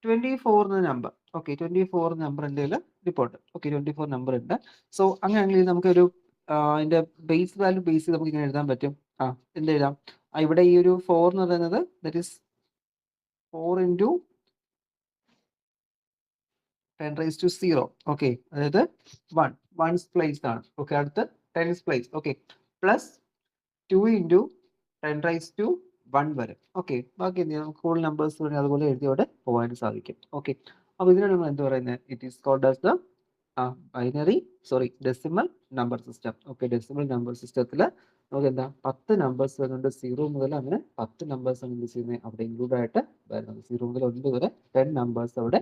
24 എന്ന നമ്പർ. ഓക്കെ, 24 നമ്പർ എൻ്റെ കയ്യിൽ റിപ്പോർട്ട്. ഓക്കെ, 24 നമ്പർ ഉണ്ട്. സോ അങ്ങനെയാണെങ്കിൽ നമുക്കൊരു അതിന്റെ ബേസ് വാല്യൂ ബേസ് ചെയ്ത് നമുക്ക് ഇങ്ങനെ എഴുതാൻ പറ്റും. എന്ത് എഴുതാം? ഇവിടെ ഈ ഒരു 4 എന്ന് പറയുന്നത് ദറ്റ് ഈസ് 4 ഇൻറ്റു 10⁻�0. ഓക്കെ, അതായത് 1 വൺസ് പ്ലേസ് ആണ്. ഓക്കെ, അടുത്ത് 10's place. Okay, plus 2 into 10⁻1 വരെ. ഓക്കെ, ബാക്കി എന്ത് ചെയ്യാം? നമുക്ക് കൂടുതൽ നമ്പേഴ്സ് അതുപോലെ എഴുതിയോടെ പോകാൻ സാധിക്കും. ഓക്കെ, അപ്പോൾ ഇതിനാണ് നമ്മൾ എന്ത് പറയുന്നത്? It is called as the decimal number system. Okay, decimal number സിസ്റ്റത്തിൽ നമുക്ക് എന്താ 10 നമ്പേഴ്സ് വരുന്നുണ്ട്. 0 മുതൽ അങ്ങനെ 10 നമ്പേഴ്സ് ആണ് എന്ത് ചെയ്യുന്നത് അവിടെ ഇൻക്ലൂഡ് ആയിട്ട് വരുന്നത്. 0 മുതൽ 9 വരെ 10 നമ്പേഴ്സ് അവിടെ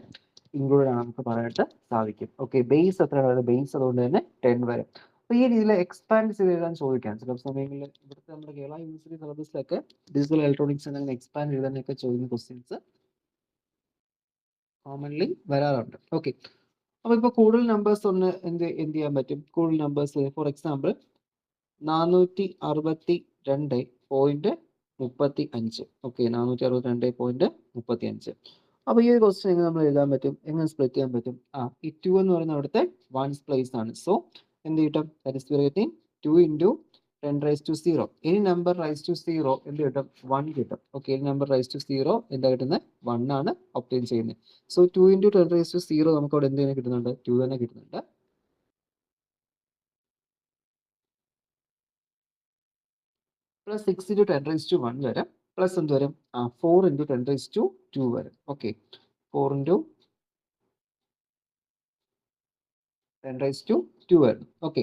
ഇൻക്ലൂഡ് ആണ് നമുക്ക് പറയാനായിട്ട് സാധിക്കും. ഓക്കെ, ബേസ് എത്രയാണ്? ബേസ് അതുകൊണ്ട് തന്നെ 10 വരെ. അപ്പോൾ ഈ രീതിയിൽ എക്സ്പാൻഡ് ചെയ്ത് എഴുതാൻ ചോദിക്കാം ചില സമയങ്ങളിൽ. ഇവിടുത്തെ നമ്മുടെ കേരള യൂണിവേഴ്സിറ്റി സിലബസിലൊക്കെ ഡിജിറ്റൽ ഇലക്ട്രോണിക്സ് എന്തെങ്കിലും എക്സ്പാൻഡ് എഴുതാനൊക്കെ ചോദിക്കുന്ന ക്വസ്റ്റ്യൻസ് കോമൺലി വരാറുണ്ട്. ഓക്കെ, അപ്പോൾ ഇപ്പോൾ കൂടുതൽ നമ്പേഴ്സ് ഒന്ന് എന്ത് ചെയ്യാൻ പറ്റും? കൂടുതൽ നമ്പേഴ്സ് ഫോർ എക്സാമ്പിൾ 462.35. ഓക്കെ, 462.35. അപ്പോൾ ഈ ഒരു ക്വസ്റ്റ്യൻ എങ്ങനെ നമ്മൾ എഴുതാൻ പറ്റും? എങ്ങനെ സ്പ്ലിറ്റ് ചെയ്യാൻ പറ്റും? ഈ 2 എന്ന് പറയുന്ന അവിടുത്തെ വൺസ് പ്ലേസ് ആണ്. സോ എന്ത് കിട്ടും? That is varying 2 × 10⁻�0. Any number raise to 0 എന്ത് കിട്ടും? 1 കിട്ടും. Okay, any number raise to 0 എന്താ കിട്ടുന്നത്? 1 ആണ് ഒബ്റ്റെയിൻ ചെയ്യുന്നത്. സോ 2 × 10⁻�0 നമുക്ക് അവിടെ എന്ത് തന്നെ കിട്ടുന്നുണ്ട്? 2 തന്നെ കിട്ടുന്നുണ്ട്. പ്ലസ് 6 × 10⁻1 വരെ, പ്ലസ് എന്ത് വരും? 4 × 10⁻2 വരും. ഓക്കെ, 4 × 10⁻2 വരും. ഓക്കെ,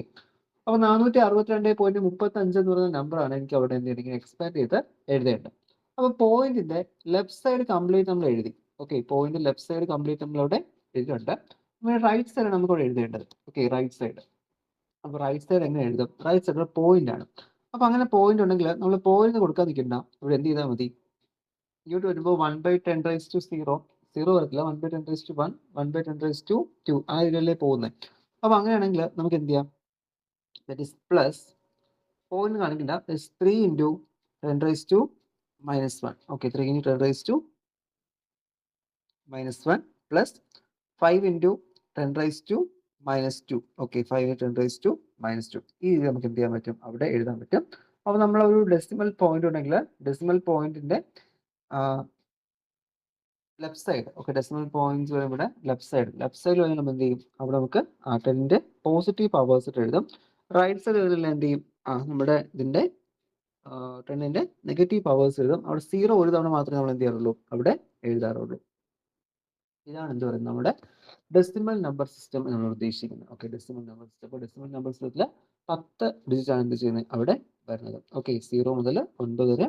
അപ്പോൾ 462.35 എന്ന് പറയുന്ന നമ്പറാണ് എനിക്ക് അവിടെ എന്തെങ്കിലും എക്സ്പാൻഡ് ചെയ്ത് എഴുതേണ്ടത്. അപ്പോൾ പോയിന്റിന്റെ ലെഫ്റ്റ് സൈഡ് കംപ്ലീറ്റ് നമ്മൾ എഴുതി. Okay, point left side complete നമ്മൾ അവിടെ എഴുതിയിട്ടുണ്ട്. റൈറ്റ് സൈഡ് നമുക്ക് അവിടെ എഴുതേണ്ടത്. Okay, right side. അപ്പോൾ റൈറ്റ് സൈഡ് എങ്ങനെ എഴുതും? റൈറ്റ് സൈഡ് പോയിന്റ് ആണ്. അപ്പോൾ അങ്ങനെ പോയിന്റ് ഉണ്ടെങ്കിൽ നമ്മൾ പോയിന്റ് കൊടുക്കാൻ നിൽക്കണ്ട, ഇവിടെ എന്ത് ചെയ്താൽ മതി? ഇങ്ങോട്ട് വരുമ്പോൾ 1/10⁻0 0 വരത്തില്ല, 1/10⁻1 1/10⁻2 ആ രീതിയിലല്ലേ പോകുന്നത്. അപ്പോൾ അങ്ങനെയാണെങ്കിൽ നമുക്ക് എന്ത് ചെയ്യാം? ദാറ്റ് ഈസ് പ്ലസ് പോയിന്റ് കാണിക്കില്ല, 3 × 10⁻⁻1. Okay, 3 × 10⁻⁻1 plus 5 × 10⁻⁻2. ഓക്കെ, 5 × 10⁻⁻2. ഈ രീതി നമുക്ക് എന്ത് ചെയ്യാൻ പറ്റും? അവിടെ എഴുതാൻ പറ്റും. അപ്പോൾ നമ്മളൊരു ഡെസിമൽ പോയിന്റ് ഉണ്ടെങ്കിൽ ഡെസിമൽ പോയിന്റിന്റെ left side, okay, decimal points വരും ഇവിടെ ലെഫ്റ്റ് സൈഡ് വരെ നമ്മൾ എന്ത് ചെയ്യും? അവിടെ നമുക്ക് 10ന്റെ പോസിറ്റീവ് പവേഴ്സ് ഇട്ട് എഴുതും. റൈറ്റ് സൈഡ് വരെ എന്ത് ചെയ്യും? നമ്മുടെ ഇതിന്റെ 10ന്റെ നെഗറ്റീവ് പവേഴ്സ് എഴുതും. അവിടെ 0 ഒരു തവണ മാത്രമേ നമ്മൾ എന്ത് ചെയ്യാറുള്ളൂ? അവിടെ എഴുതാറുള്ളൂ. ഇതാണ് എന്ത് പറയുന്നത്? നമ്മുടെ ഡെസിമൽ നമ്പർ സിസ്റ്റം നമ്മൾ ഉദ്ദേശിക്കുന്നത്. Okay, decimal number system. അപ്പോൾ ഡെസിമൽ നമ്പർ സിസ്റ്റത്തിൽ 10 ഡിജിറ്റ് ആണ് എന്ത് ചെയ്യുന്നത്? അവിടെ വരുന്നത്. ഓക്കെ, 0 മുതൽ 9 വരെ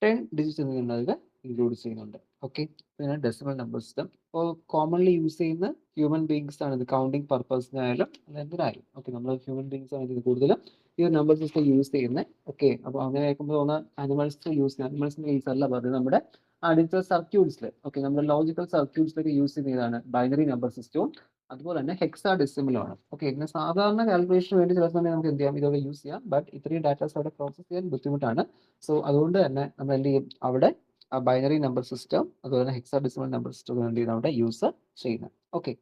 10 ഡിജിറ്റ് എന്ത് ഇൻക്ലൂഡ് ചെയ്യുന്നുണ്ട്. ഓക്കെ, പിന്നെ ഡെസിമൽ നമ്പർ സിസ്റ്റം ഇപ്പോൾ കോമൺലി യൂസ് ചെയ്യുന്ന ഹ്യൂമൻ ബീങ്സ് ആണ് ഇത്, കൗണ്ടിങ് പർപ്പസിനായാലും എന്തിനായാലും. ഓക്കെ, നമ്മൾ ഹ്യൂമൻ ബീങ്സ് ആണ് ഇത് കൂടുതലും ഈ ഒരു നമ്പർ സിസ്റ്റം യൂസ് ചെയ്യുന്നത്. ഓക്കെ, അപ്പോൾ അങ്ങനെ കേൾക്കുമ്പോൾ തോന്നുന്ന ആനിമൽസ് യൂസ് ചെയ്യുന്ന ആനിമൽസിന്റെ കേസ് അല്ല പറഞ്ഞത്, നമ്മുടെ ഡിജിറ്റൽ സർക്യൂട്ട്സിൽ, ഓക്കെ, നമ്മുടെ ലോജിക്കൽ സർക്യൂട്ട്സിലൊക്കെ യൂസ് ചെയ്യുന്നതാണ് ബൈനറി നമ്പർ സിസ്റ്റവും അതുപോലെ തന്നെ ഹെക്സാഡെസിമലും ആണ്. ഓക്കെ, ഇങ്ങനെ സാധാരണ കാൽക്കുലേഷന് വേണ്ടി ചില സമയം നമുക്ക് എന്ത് ചെയ്യാം? ഇതോടെ യൂസ് ചെയ്യാം. ബട്ട് ഇത്രയും ഡാറ്റാസ് അവിടെ പ്രോസസ് ചെയ്യാൻ ബുദ്ധിമുട്ടാണ്. സോ അതുകൊണ്ട് തന്നെ നമ്മൾ എന്ത് ചെയ്യും? അവിടെ ബൈനറി നമ്പർ സിസ്റ്റം അതുപോലെ തന്നെ ഹെക്സാഡെസിമൽ നമ്പർ സിസ്റ്റം വേണ്ടി അവിടെ യൂസ് ചെയ്യുന്നത്. ഓക്കെ,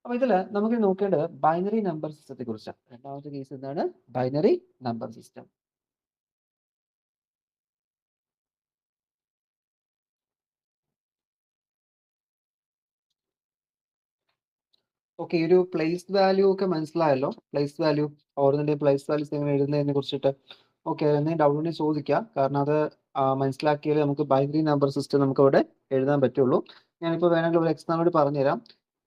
അപ്പോൾ ഇതിൽ നമുക്ക് നോക്കേണ്ടത് ബൈനറി നമ്പർ സിസ്റ്റത്തെ കുറിച്ചാണ്. രണ്ടാമത്തെ കേസ് എന്താണ്? Binary number system. ഓക്കെ, ഒരു പ്ലേസ് വാല്യൂ ഒക്കെ മനസ്സിലായല്ലോ. പ്ലേസ് വാല്യൂ ഓരോന്നിന്റെ പ്ലേസ് വാല്യൂസ് എങ്ങനെ എഴുതുന്നതിനെ കുറിച്ചിട്ട് ഓക്കെ, എന്തെങ്കിലും ഡൗട്ട് ഉണ്ടെങ്കിൽ ചോദിക്കാം. കാരണം അത് മനസ്സിലാക്കിയാലേ നമുക്ക് ബൈനറി നമ്പർ സിസ്റ്റം നമുക്ക് അവിടെ എഴുതാൻ പറ്റുള്ളൂ. ഞാനിപ്പോൾ വേണമെങ്കിൽ ഒരു എക്സാമ്പിൾ പറഞ്ഞുതരാം.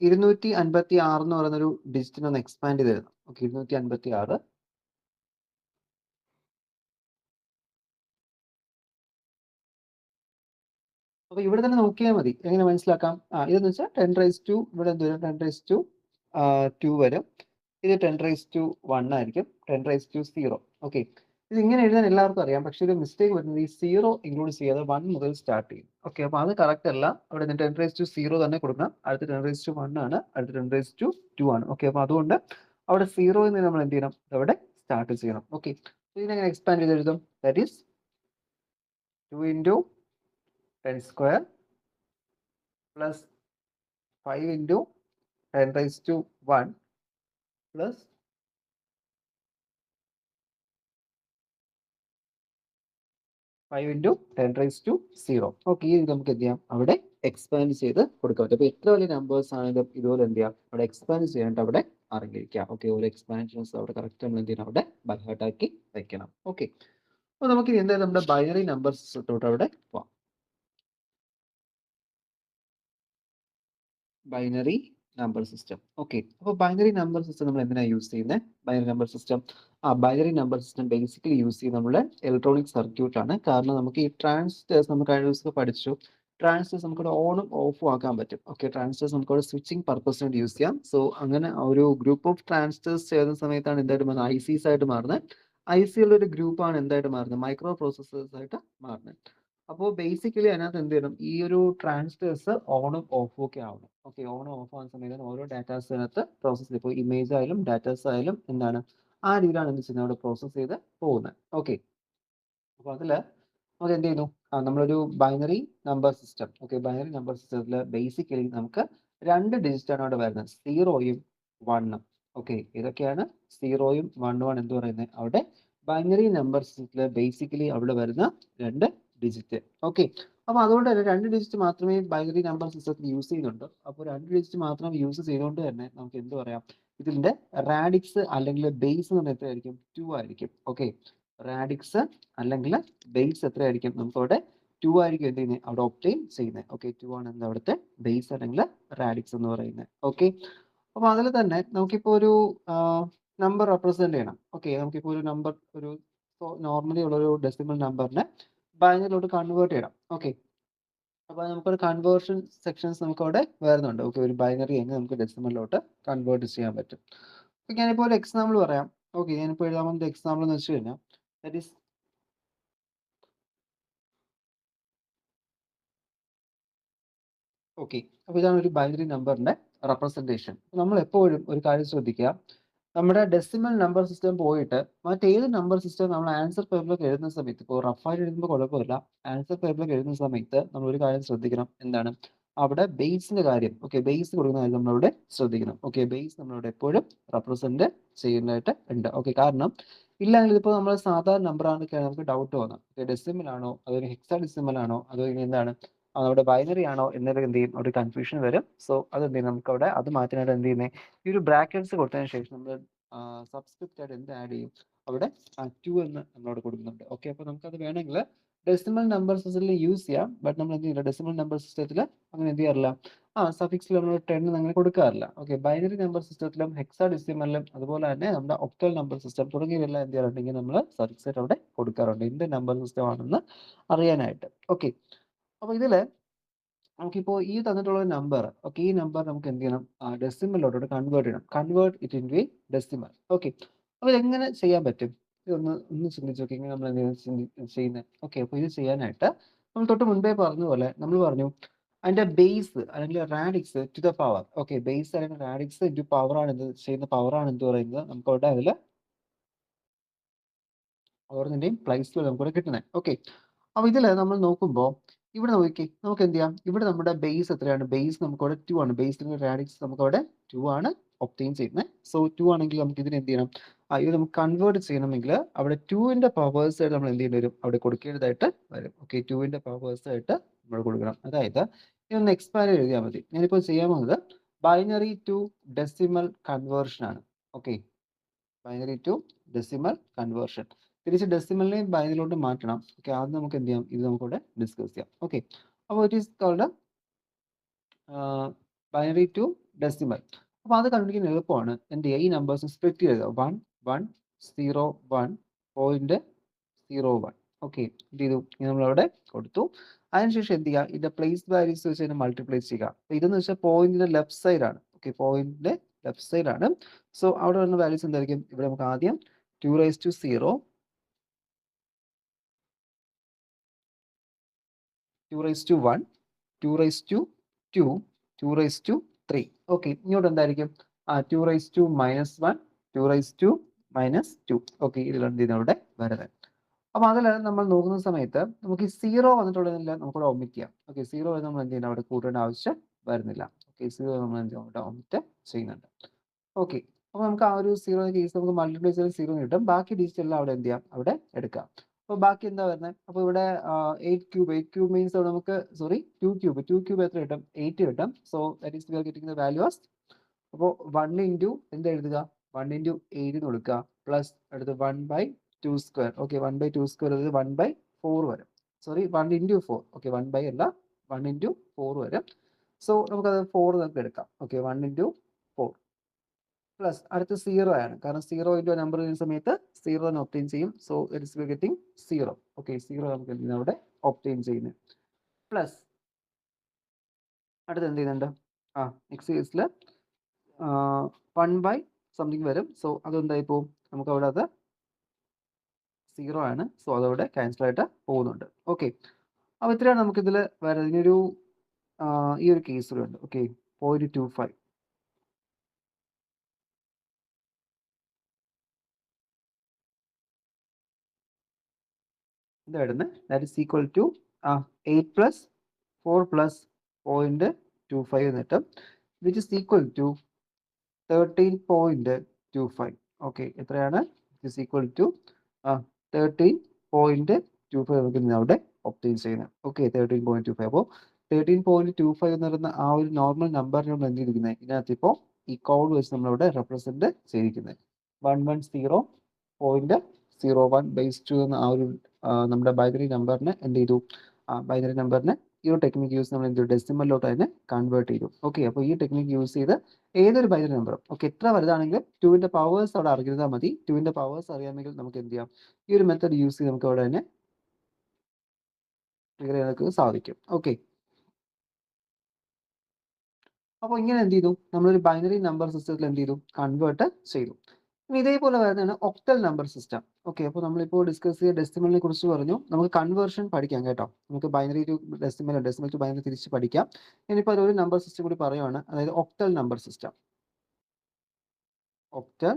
256 എന്ന് പറയുന്നൊരു ഡിജിറ്റിനെ ഒന്ന് എക്സ്പാൻഡ് ചെയ്ത് എഴുതാം. ഓക്കെ, 256. അപ്പോൾ ഇവിടെ തന്നെ നോക്കിയാൽ മതി. എങ്ങനെ മനസ്സിലാക്കാം? ഇതെന്ന് വെച്ചാൽ 10⁻2 ഇവിടെ എന്ത് വരും? 10⁻2 വരും. ഇത് 10⁻1 ആയിരിക്കും. 10⁻0. ഓക്കെ, ഇത് ഇങ്ങനെ എഴുതാൻ എല്ലാവർക്കും അറിയാം. പക്ഷേ ഒരു മിസ്റ്റേക്ക് വരുന്നത് ഈ 0 ഇൻക്ലൂഡ് ചെയ്യാതെ 1 മുതൽ സ്റ്റാർട്ട് ചെയ്യും. ഓക്കെ, അപ്പോൾ അത് കറക്റ്റ് അല്ല. അവിടെ 10⁻0 തന്നെ കൊടുക്കണം. അടുത്ത 10⁻1 ആണ്, അടുത്ത 10⁻2 ആണ്. ഓക്കെ, അപ്പോൾ അതുകൊണ്ട് അവിടെ 0 എന്ന് നമ്മൾ എന്ത് ചെയ്യണം? അവിടെ സ്റ്റാർട്ട് ചെയ്യണം. ഓക്കെ, ഇതിനെങ്ങനെ എക്സ്പാൻഡ് ചെയ്ത് എഴുതും? That is 2 × 10² plus 5 × 10⁻1 plus 5 × 10⁻0. Okay, ഇത് നമുക്ക് എന്ത് ചെയ്യാം? അവിടെ എക്സ്പാൻഡ് ചെയ്ത് കൊടുക്കാൻ പറ്റും. അപ്പോൾ എത്ര വലിയ നമ്പേഴ്സ് ആണെങ്കിലും ഇതുപോലെ എന്ത് ചെയ്യാം? അവിടെ എക്സ്പാൻഡ് ചെയ്യാനായിട്ട് അവിടെ അറിഞ്ഞിരിക്കാം. ഓക്കെ, ഓരോ എക്സ്പാൻഷൻസ് അവിടെ കറക്റ്റ് നമ്മൾ എന്ത് ചെയ്യണം? അവിടെ ബൈ ഹാർട്ട് ആക്കി വെക്കണം. ഓക്കെ, അപ്പോൾ നമുക്ക് എന്തായാലും നമ്മുടെ ബൈനറി നമ്പർ സിസ്റ്റത്തോട്ട് അവിടെ പോവാം. Binary number system. ഓക്കെ, അപ്പോൾ ബൈനറി നമ്പർ സിസ്റ്റം നമ്മൾ എന്തിനാണ് യൂസ് ചെയ്യുന്നത്? Binary number system binary number system basically use ചെയ്യുന്നത് നമ്മുടെ ഇലക്ട്രോണിക് സർക്യൂട്ട് ആണ്. കാരണം നമുക്ക് ഈ ട്രാൻസിസ്റ്റേഴ്സ് നമ്മൾ കഴിഞ്ഞ ദിവസം പഠിച്ചു. ട്രാൻസിസ്റ്റേഴ്സ് നമുക്കിവിടെ ഓണും ഓഫും ആക്കാൻ പറ്റും. ഓക്കെ, ട്രാൻസിസ്റ്റേഴ്സ് നമുക്കിവിടെ സ്വിച്ചിങ് പർപ്പസിന് വേണ്ടി യൂസ് ചെയ്യാം. സോ അങ്ങനെ ഒരു ഗ്രൂപ്പ് ഓഫ് ട്രാൻസിസ്റ്റേഴ്സ് ചേരുന്ന സമയത്താണ് എന്തായിട്ട് മാറുന്നത്, ഐസീസ് ആയിട്ട് മാറുന്നത്. ഐ സിയുള്ള ഒരു ഗ്രൂപ്പാണ് എന്തായിട്ട് മാറുന്നത്, മൈക്രോ പ്രോസസ്സേഴ്സ് ആയിട്ട് മാറുന്നത്. അപ്പോൾ ബേസിക്കലി അതിനകത്ത് എന്ത് ചെയ്യണം, ഈ ഒരു ട്രാൻസിസ്റ്റേഴ്സ് ഓണും ഓഫും ഒക്കെ ആവണം. ഓക്കെ, ഓണും ഓഫ് ആവുന്ന സമയത്ത് ഓരോ ഡാറ്റാസിനകത്ത് പ്രോസസ് ചെയ്ത്, ഇപ്പോൾ ഇമേജ് ആയാലും ഡാറ്റാസ് ആയാലും എന്താണ് ആ രീതിയിലാണ് എന്ത് ചെയ്യുന്നത്, അവിടെ പ്രോസസ് ചെയ്ത് പോകുന്നത്. ഓക്കെ, അപ്പോൾ അതിൽ നമുക്ക് എന്ത് ചെയ്യുന്നു, നമ്മളൊരു binary number system, okay, binary number സിസ്റ്റത്തിൽ ബേസിക്കലി നമുക്ക് 2 ഡിജിറ്റാണ് അവിടെ വരുന്നത്, 0യും 1ഉം. ഓക്കെ, ഇതൊക്കെയാണ് 0യും 1ഉം ആണ് എന്ത് പറയുന്നത് അവിടെ ബൈനറി നമ്പർ സിസ്റ്റത്തിൽ ബേസിക്കലി അവിടെ വരുന്ന 2 ഡിജിറ്റ്. ഓക്കെ, അപ്പോൾ അതുകൊണ്ട് തന്നെ 2 ഡിജിറ്റ് മാത്രമേ ബൈനറി നമ്പർ സിസ്റ്റത്തിൽ യൂസ് ചെയ്യുന്നുണ്ട്. അപ്പോൾ 2 ഡിജിറ്റ് മാത്രം യൂസ് ചെയ്തുകൊണ്ട് തന്നെ നമുക്ക് എന്ത് പറയാം, ഇതിന്റെ റാഡിക്സ് അല്ലെങ്കിൽ ബേസ് എന്ന് പറഞ്ഞാൽ എത്രയായിരിക്കും, 2 ആയിരിക്കും. ഓക്കെ, റാഡിക്സ് അല്ലെങ്കിൽ ബേസ് എത്രയായിരിക്കും, നമുക്ക് അവിടെ 2 ആയിരിക്കും എന്ത് ചെയ്യുന്നത് അവിടെ ഒബ്റ്റെയിൻ ചെയ്യുന്നത്. ഓക്കെ, 2 ആണ് എന്താ അവിടുത്തെ ബേസ് അല്ലെങ്കിൽ റാഡിക്സ് എന്ന് പറയുന്നത്. ഓക്കെ, അപ്പോൾ അതിൽ തന്നെ നമുക്കിപ്പോൾ ഒരു നമ്പർ റെപ്രസെന്റ് ചെയ്യണം. ഓക്കെ, നമുക്കിപ്പോൾ ഒരു നമ്പർ, ഒരു നോർമലി ഉള്ള ഒരു ഡെസിമൽ നമ്പറിനെ ബൈനറിലോട്ട് കൺവേർട്ട് ചെയ്യണം. ഓക്കെ, അപ്പോൾ നമുക്കൊരു കൺവേർഷൻ സെക്ഷൻസ് നമുക്ക് അവിടെ വരുന്നുണ്ട്. ഓക്കെ, ഒരു ബൈനറി എങ്ങനെ നമുക്ക് ഡെസിമലിലോട്ട് കൺവേർട്ട് ചെയ്യാൻ പറ്റും. ഓക്കെ, ഞാനിപ്പോൾ ഒരു എക്സാമ്പിൾ പറയാം. ഓക്കെ, ഞാനിപ്പോൾ എഴുതാൻ പോകുന്ന എക്സാമ്പിൾ എന്ന് വെച്ച് കഴിഞ്ഞാൽ ദാറ്റ് ഈസ് ഓക്കെ, അപ്പോൾ ഇതാണ് ഒരു ബൈനറി നമ്പറിന്റെ റെപ്രസെന്റേഷൻ. നമ്മൾ എപ്പോഴും ഒരു കാര്യം ശ്രദ്ധിക്കുക, നമ്മുടെ ഡെസിമൽ നമ്പർ സിസ്റ്റം പോയിട്ട് മറ്റേത് നമ്പർ സിസ്റ്റം നമ്മൾ ആൻസർ പേപ്പറിലേക്ക് എഴുതുന്ന സമയത്ത്, ഇപ്പോൾ റഫായിട്ട് എഴുതുമ്പോൾ കുഴപ്പമില്ല, ആൻസർ പേപ്പറിലേക്ക് എഴുതുന്ന സമയത്ത് നമ്മൾ ഒരു കാര്യം ശ്രദ്ധിക്കണം, എന്താണ് അവിടെ ബേസിന്റെ കാര്യം. ഓക്കെ, ബേസ് കൊടുക്കുന്ന കാര്യം നമ്മളവിടെ ശ്രദ്ധിക്കണം. ഓക്കെ, ബേസ് നമ്മളവിടെ എപ്പോഴും റെപ്രസെന്റ് ചെയ്യുന്നതായിട്ട് ഉണ്ട്. ഓക്കെ, കാരണം ഇല്ലെങ്കിൽ ഇപ്പോൾ നമ്മൾ സാധാരണ നമ്പർ ആണെന്നൊക്കെയാണ് നമുക്ക് ഡൗട്ട് തോന്നാം. ഡെസിമൽ ആണോ അതോ ഹെക്സാ ഡെസിമൽ ആണോ അതോ ഇനി എന്താണ് അവിടെ ബൈനറി ആണോ എന്നൊക്കെ എന്ത് ചെയ്യും, ഒരു കൺഫ്യൂഷൻ വരും. സോ അത് എന്ത് ചെയ്യും, നമുക്ക് അവിടെ അത് മാറ്റാനായിട്ട് എന്ത് ചെയ്യുന്നത്, ഈ ഒരു ബ്രാക്കറ്റ്സ് കൊടുത്തതിന് ശേഷം നമ്മൾ സബ്സ്ക്രിപ്റ്റ് ആയിട്ട് എന്ത് ആഡ് ചെയ്യും, അവിടെ 2 എന്ന് നമ്മളവിടെ കൊടുക്കുന്നുണ്ട്. ഓക്കെ, അപ്പോൾ നമുക്കത് വേണമെങ്കിൽ ഡെസിമൽ നമ്പർ സിസ്റ്റത്തിൽ യൂസ് ചെയ്യാം. ബട്ട് നമ്മൾ എന്ത് ചെയ്യില്ല, ഡെസിമൽ നമ്പർ സിസ്റ്റത്തിൽ അങ്ങനെ എന്ത് ചെയ്യാറില്ല, സഫിക്സിൽ നമ്മൾ 10 അങ്ങനെ കൊടുക്കാറില്ല. ഓക്കെ, ബൈനറി നമ്പർ സിസ്റ്റത്തിലും ഹെക്സാ ഡെസിമലിലും അതുപോലെ തന്നെ നമ്മുടെ ഒക്ടൽ നമ്പർ സിസ്റ്റം തുടങ്ങിയവയെല്ലാം എന്ത് ചെയ്യാറുണ്ടെങ്കിൽ നമ്മൾ സഫിക്സ് ആയിട്ട് അവിടെ കൊടുക്കാറുണ്ട്, എന്ത് നമ്പർ സിസ്റ്റം ആണെന്ന് അറിയാനായിട്ട്. ഓക്കെ, അപ്പോൾ ഇതില് നമുക്കിപ്പോൾ ഈ തന്നിട്ടുള്ള നമ്പർ, ഓക്കെ, ഈ നമ്പർ നമുക്ക് എന്ത് ചെയ്യണം, ഡെസിമലിലോട്ട് കൺവേർട്ട് ചെയ്യണം, convert it into decimal. Okay, അപ്പോൾ ഇതെങ്ങനെ ചെയ്യാൻ പറ്റും, ഇതൊന്ന് ഒന്ന് ചിന്തിച്ച് നോക്കി, ഇങ്ങനെ നമ്മൾ എന്തെങ്കിലും ചെയ്യുന്നത്. ഓക്കെ, അപ്പോൾ ഇത് ചെയ്യാനായിട്ട് നമ്മൾ തൊട്ട് മുൻപേ പറഞ്ഞ പോലെ നമ്മൾ പറഞ്ഞു അതിന്റെ ബേസ് അല്ലെങ്കിൽ radix to the power. Okay, base അല്ലെങ്കിൽ റാഡിക്സ് ഇൻറ്റു പവർ ആണ് എന്ത് ചെയ്യുന്ന, പവർ ആണ് എന്ത് പറയുന്നത്, നമുക്ക് അവിടെ അതിൽ ഓരോന്നിന്റെയും പ്ലേസ് നമുക്കിവിടെ കിട്ടുന്നത്. ഓക്കെ, അപ്പോൾ ഇതിൽ നമ്മൾ നോക്കുമ്പോൾ ഇവിടെ നോക്കി നമുക്ക് എന്ത് ചെയ്യാം, ഇവിടെ നമ്മുടെ ബേസ് എത്രയാണ്, ബേസ് നമുക്ക് അവിടെ 2 ആണ്, ബേസിന്റെ റാഡിക്സ് നമുക്ക് അവിടെ 2 ആണ് ഒബ്റ്റെയിൻ ചെയ്യുന്നത്. സോ 2 ആണെങ്കിൽ നമുക്ക് ഇതിന് എന്ത് ചെയ്യണം, ഇത് നമുക്ക് കൺവേർട്ട് ചെയ്യണമെങ്കിൽ അവിടെ 2ന്റെ പവേഴ്സ് ആയിട്ട് നമ്മൾ എന്ത് ചെയ്യേണ്ടി വരും, അവിടെ കൊടുക്കേണ്ടതായിട്ട് വരും. ഓക്കെ, 2ന്റെ പവേഴ്സ് ആയിട്ട് നമ്മൾ കൊടുക്കണം. അതായത് ഇതൊന്ന് എക്സ്പാൻഡ് എഴുതിയാൽ മതി. ഞാനിപ്പോൾ ചെയ്യാൻ പോകുന്നത് ബൈനറി ടു ഡെസിമൽ കൺവേർഷൻ ആണ്. Okay, binary to decimal conversion, തിരിച്ച് ഡെസിമലിനെ ബൈനറിലോട്ട് മാറ്റണം. ഓക്കെ, ആദ്യം നമുക്ക് എന്ത് ചെയ്യാം, ഇത് നമുക്കിവിടെ ഡിസ്കസ് ചെയ്യാം. ഓക്കെ, അപ്പോൾ it is called binary to decimal. അപ്പോൾ അത് കണ്ടുപിടിക്കാൻ എളുപ്പമാണ്. എന്ത് ചെയ്യുക, ഈ നമ്പേഴ്സ് സ്പ്ലിറ്റ് ചെയ്ത് 1 1 0 1 0.01. ഓക്കെ, എന്ത് ചെയ്തു, നമ്മളവിടെ കൊടുത്തു. അതിനുശേഷം എന്ത് ചെയ്യുക, ഇതിന്റെ പ്ലേസ് വാല്യൂസ് വെച്ച് തന്നെ മൾട്ടിപ്ലൈ ചെയ്യുക. അപ്പോൾ ഇതെന്ന് വെച്ചാൽ പോയിന്റിന്റെ ലെഫ്റ്റ് സൈഡ് ആണ്. ഓക്കെ, പോയിന്റിന്റെ ലെഫ്റ്റ് സൈഡ് ആണ്. സോ അവിടെ വരുന്ന വാല്യൂസ് എന്തായിരിക്കും, ഇവിടെ നമുക്ക് ആദ്യം 2 raised to 0, 2 raised to 1, 2 raised to 2, 2 raised to 3. Okay, ഇങ്ങോട്ട് എന്തായിരിക്കും, 2 raised to -1, 2 raised to -2. Okay, ഇതിലാണ് എന്ത് ചെയ്യുന്നത് അവിടെ വരുന്നത്. അപ്പോൾ അതിൽ നമ്മൾ നോക്കുന്ന സമയത്ത് നമുക്ക് ഈ 0 വന്നിട്ടുള്ളതെല്ലാം നമുക്കിവിടെ ഒമിറ്റ് ചെയ്യാം. ഓക്കെ, 0 നമ്മൾ എന്ത് ചെയ്യണം, അവിടെ കൂട്ടേണ്ട ആവശ്യം വരുന്നില്ല. ഓക്കെ, 0 നമ്മൾ എന്ത് ചെയ്യും, അവിടെ ഒമിറ്റ് ചെയ്യുന്നുണ്ട്. ഓക്കെ, അപ്പോൾ നമുക്ക് ആ ഒരു 0 കേസ് നമുക്ക് മൾട്ടിപ്ലൈ ചെയ്ത് 0 കിട്ടും. ബാക്കി ഡിജിറ്റ് എല്ലാം അവിടെ എന്ത് ചെയ്യാം, അവിടെ എടുക്കാം. അപ്പോൾ ബാക്കി എന്താ വരുന്നത്, അപ്പോൾ ഇവിടെ 8 ക്യൂബ് മീൻസ് അവിടെ നമുക്ക് ടു ക്യൂബ് എത്ര കിട്ടും, 8 കിട്ടും. So that is we are getting the value as, അപ്പോൾ 1 ഇൻറ്റു എന്ത് എഴുതുക, 1 ഇൻറ്റു 8 എന്ന് കൊടുക്കുക, പ്ലസ് അടുത്ത് 1/2 സ്ക്വയർ. ഓക്കെ, 1/2 സ്ക്വയർ അത് 1/4 വരും. Sorry, 1 into 4. ഓക്കെ, 1 അല്ല, 1 ഇൻറ്റു 4 വരും. സോ നമുക്കത് 4 നമുക്ക് എടുക്കാം. ഓക്കെ, 1 ഇൻറ്റു 4 പ്ലസ് അടുത്ത് 0 ആണ്, കാരണം 0 ഇൻറ്റു നമ്പർ ചെയ്യുന്ന സമയത്ത് 0 തന്നെ ഒപ്റ്റെയിൻ ചെയ്യും. So it is V getting 0. Okay, 0 നമുക്ക് എന്ത് ചെയ്യുന്നത് അവിടെ ഒപ്റ്റെയിൻ ചെയ്യുന്നത്, പ്ലസ് അടുത്ത് എന്ത് ചെയ്യുന്നുണ്ട്? നെക്സ്റ്റ് കേസിൽ 1 by സംതിങ് വരും. സോ അതെന്തായി പോവും? നമുക്ക് അവിടെ അത് 0 ആണ്. സോ അതവിടെ ക്യാൻസൽ ആയിട്ട് പോകുന്നുണ്ട്. ഓക്കെ, അപ്പോൾ ഇത്രയാണ് നമുക്കിതിൽ വരുന്നത്. ഇനിയൊരു ഈ ഒരു കേസിലുണ്ട്. ഓക്കെ, 0.25 ഇത് വരുന്നത്. That is equal to 8 plus 4 plus 0.25 എന്നിട്ട് which is equal to 13.25. Okay, എത്രയാണ്? ഇറ്റ് ഇസ് ഈക്വൽ ടു 13.25 നമുക്ക് അവിടെ ഒബ്റ്റെയിൻ ചെയ്യുന്നത്. ഓക്കെ, 13.25. അപ്പോൾ 13.25 എന്ന് പറയുന്ന ആ ഒരു നോർമൽ നമ്പറിനോട് എന്ത് ചെയ്തിരിക്കുന്നത്? ഇതിനകത്ത് ഇപ്പോൾ ഈ കോഡ് വെച്ച് നമ്മളിവിടെ റെപ്രസെന്റ് ചെയ്തിരിക്കുന്നത് 110.01 ബേസ് 2 എന്ന ആ ഒരു നമ്മുടെ ബൈനറി നമ്പറിനെ എന്ത് ചെയ്തു? ബൈനറി നമ്പറിനെ ഈ ഒരു ടെക്നിക്ക് യൂസ് നമ്മൾ എന്ത് ഡെസിമലിലോട്ട് അതിനെ കൺവേർട്ട് ചെയ്തു. ഓക്കെ, അപ്പോൾ ഈ ടെക്നിക്ക് യൂസ് ചെയ്ത് ഏതൊരു ബൈനറി നമ്പറും ഓക്കെ എത്ര വലുതാണെങ്കിലും 2ന്റെ പവേഴ്സ് അവിടെ അറിഞ്ഞാൽ മതി. 2ന്റെ പവേഴ്സ് അറിയാമെങ്കിൽ നമുക്ക് എന്ത് ചെയ്യാം? ഈ ഒരു മെത്തേഡ് യൂസ് ചെയ്ത് നമുക്ക് അവിടെ തന്നെ ക്ലിയർ ചെയ്യാൻ സാധിക്കും. ഓക്കെ, അപ്പോൾ ഇങ്ങനെ എന്ത് ചെയ്തു? നമ്മളൊരു ബൈനറി നമ്പർ സിസ്റ്റത്തിൽ എന്ത് ചെയ്തു? കൺവേർട്ട് ചെയ്തു. ഇനി ഇതേപോലെ വരുന്നതാണ് ഒക്ടൽ നമ്പർ സിസ്റ്റം. ഓക്കെ, അപ്പോൾ നമ്മളിപ്പോൾ ഡിസ്കസ് ചെയ്ത ഡെസിമലിനെ കുറിച്ച് പറഞ്ഞു. നമുക്ക് കൺവേർഷൻ പഠിക്കാം കേട്ടോ. നമുക്ക് binary to decimal, decimal to binary തിരിച്ച് പഠിക്കാം. ഇനിയിപ്പോൾ അതൊരു നമ്പർ സിസ്റ്റം കൂടി പറയുവാണ്, അതായത് octal number system. Octal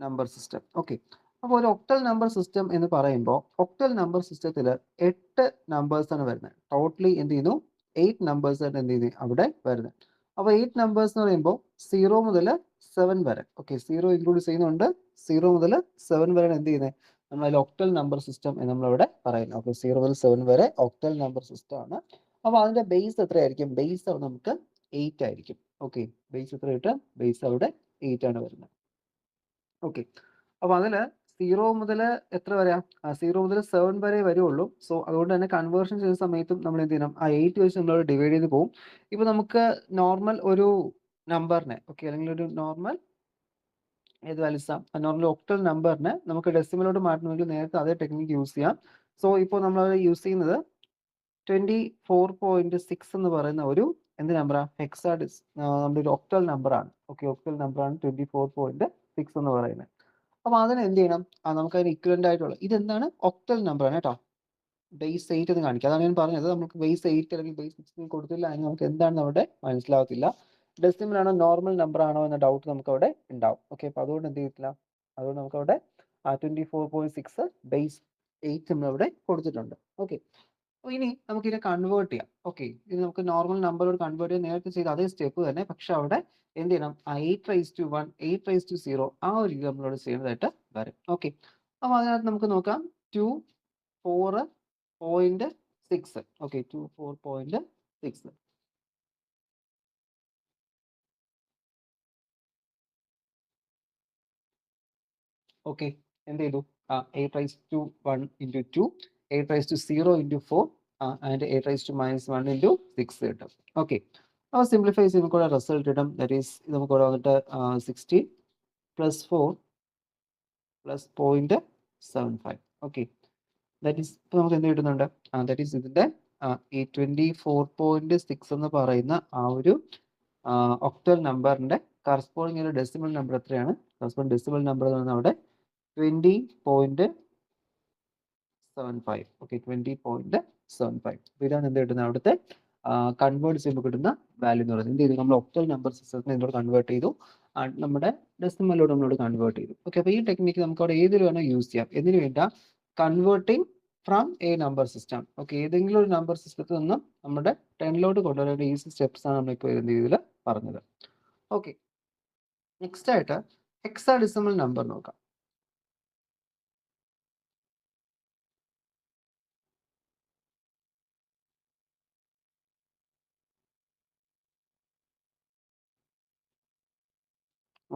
number system. Okay, അപ്പോൾ ഒരു ഒക്ടൽ നമ്പർ സിസ്റ്റം എന്ന് പറയുമ്പോൾ ഒക്ടൽ നമ്പർ സിസ്റ്റത്തിൽ 8 നമ്പേഴ്സാണ് വരുന്നത്. ടോട്ടലി എന്ത് ചെയ്യുന്നു? 8 നമ്പേഴ്സാണ് എന്ത് ചെയ്യുന്നത് അവിടെ വരുന്നത്. അപ്പോൾ 8 നമ്പേഴ്സ് എന്ന് പറയുമ്പോൾ 0 മുതൽ 7 വരെ. ഓക്കെ, 0 ഇൻക്ലൂഡ് ചെയ്യുന്നുണ്ട്. 0 മുതൽ 7 വരെ എന്ത് ചെയ്യുന്നത്? നമ്മൾ അതിൽ ഒക്ടൽ നമ്പർ സിസ്റ്റം എന്ന് നമ്മളിവിടെ പറയുന്നത്. ഓക്കെ, 0 മുതൽ 7 വരെ ഒക്ടൽ നമ്പർ സിസ്റ്റം ആണ്. അപ്പോൾ അതിന്റെ ബേസ് എത്രയായിരിക്കും? ബേസ് നമുക്ക് 8 ആയിരിക്കും. ഓക്കെ, ബേസ് എത്ര കിട്ടും? ബേസ് അവിടെ 8 ആണ് വരുന്നത്. ഓക്കെ, അപ്പോൾ അതിൽ 0 മുതൽ എത്ര വരെ? 0 മുതൽ 7 വരെ വരുള്ളൂ. സോ അതുകൊണ്ട് തന്നെ കൺവേർഷൻ ചെയ്യുന്ന സമയത്തും നമ്മൾ എന്ത് ചെയ്യണം? ആ 8 വെച്ച് നമ്മൾ ഡിവൈഡ് ചെയ്ത് പോകും. ഇപ്പോൾ നമുക്ക് നോർമൽ ഒരു നമ്പറിനെ ഓക്കെ, അല്ലെങ്കിൽ ഒരു നോർമൽ ഏത് വാല്യൂസാ? നോർമൽ ഒക്ടൽ നമ്പറിനെ നമുക്ക് ഡെസിമലോട്ട് മാറ്റണമെങ്കിൽ നേരത്തെ അതേ ടെക്നിക്ക് യൂസ് ചെയ്യാം. സോ ഇപ്പോൾ നമ്മൾ യൂസ് ചെയ്യുന്നത് 24.6 എന്ന് പറയുന്ന ഒരു എന്ത് നമ്പറാണ്? ഹെക്സാഡിസ് നമ്മുടെ ഒരു ഒക്ടൽ നമ്പറാണ്. ഓക്കെ, ഒക്ടൽ നമ്പറാണ് 24.6 എന്ന് പറയുന്നത്. അപ്പോൾ അതിന് എന്ത് ചെയ്യണം? നമുക്ക് അതിന് ഇക്വലന്റ് ആയിട്ടുള്ള ഇതെന്താണ്? ഒക്ടൽ നമ്പറാണ് കേട്ടോ. ബേസ് 8 എന്ന് കാണിക്കുക. അതാണ് ഞാൻ പറഞ്ഞത്. നമുക്ക് ബേസ് 8 അല്ലെങ്കിൽ ബേസ് 16 കൊടുത്തില്ല എങ്കിൽ നമുക്ക് എന്താണ് അവിടെ മനസ്സിലാവത്തില്ല. ഡെസിമൽ ആണോ നോർമൽ നമ്പർ ആണോ എന്ന ഡൗട്ട് നമുക്ക് അവിടെ ഉണ്ടാവും. ഓക്കെ, അപ്പോൾ അതുകൊണ്ട് എന്ത് ചെയ്തിട്ടില്ല? അതുകൊണ്ട് നമുക്ക് അവിടെ 24.6 ബേസ് 8 നമ്മൾ അവിടെ കൊടുത്തിട്ടുണ്ട്. ഓക്കെ, അപ്പോൾ ഇനി നമുക്ക് ഇതിനെ കൺവേർട്ട് ചെയ്യാം. ഓക്കെ, ഇത് നമുക്ക് നോർമൽ നമ്പറോട് കൺവേർട്ട് ചെയ്യാൻ നേരത്തെ ചെയ്ത അതേ സ്റ്റെപ്പ് തന്നെ. പക്ഷെ അവിടെ എന്ത് ചെയ്യണം? 8⁻1 8⁻0 ആ ഒരു രീതി നമ്മളോട് ചെയ്യുന്നതായിട്ട് വരും. ഓക്കെ, അപ്പോൾ അതിനകത്ത് നമുക്ക് നോക്കാം 24.6. ഓക്കെ, 24.6. ഓക്കെ, എന്ത് ചെയ്തു? 8⁻1 into 2, 8⁻0 into 4, ആൻഡ് 8⁻1 into 6 കിട്ടും. ഓക്കെ, അപ്പോൾ സിംപ്ലിഫൈ ചെയ്ത് നമുക്ക് റിസൾട്ട് കിട്ടും. ദാറ്റ് ഈസ് നമുക്ക് ഇവിടെ വന്നിട്ട് 16 + 4 + 0.75. ഓക്കെ, ദാറ്റ് ഈസ് ഇപ്പോൾ നമുക്ക് എന്ത് കിട്ടുന്നുണ്ട്? ദാറ്റ് ഈസ് ഇതിൻ്റെ ഈ 24.6 എന്ന് പറയുന്ന ആ ഒരു ഒക്ടൽ നമ്പറിന്റെ കറസ്പോണ്ടിങ് ഒരു ഡെസിമൽ നമ്പർ എത്രയാണ്? കറസ്പോണ്ടിങ് ഡെസിമൽ നമ്പർ എന്ന് പറഞ്ഞാൽ അവിടെ 20.75. ഓക്കെ, 20.75. ഇതാണ് എന്ത് കിട്ടുന്നത്? അവിടുത്തെ കൺവേർട്ട് ചെയ്യുമ്പോൾ കിട്ടുന്ന വാല്യൂ എന്ന് പറയുന്നത്. എന്ത് ചെയ്തു? നമ്മൾ ഒക്ടൽ നമ്പർ സിസ്റ്റത്തിനെ എന്നോട് കൺവേർട്ട് ചെയ്തു, നമ്മുടെ ഡെസിമലോട് നമ്മളോട് കൺവേർട്ട് ചെയ്തു. ഓക്കെ, അപ്പോൾ ഈ ടെക്നിക്ക് നമുക്ക് അവിടെ ഏതിൽ വേണോ യൂസ് ചെയ്യാം. എന്തിനു വേണ്ട? Converting from A number system. Okay, ഏതെങ്കിലും ഒരു നമ്പർ സിസ്റ്റത്തിൽ നിന്നും നമ്മുടെ 10ലോട്ട് കൊണ്ടുവരേണ്ട ഈസി സ്റ്റെപ്സ് ആണ് നമ്മളിപ്പോൾ ഇതിൻ്റെ രീതിയിൽ പറഞ്ഞത്. ഓക്കെ, നെക്സ്റ്റ് ആയിട്ട് ഹെക്സാഡെസിമൽ നമ്പർ നോക്കാം.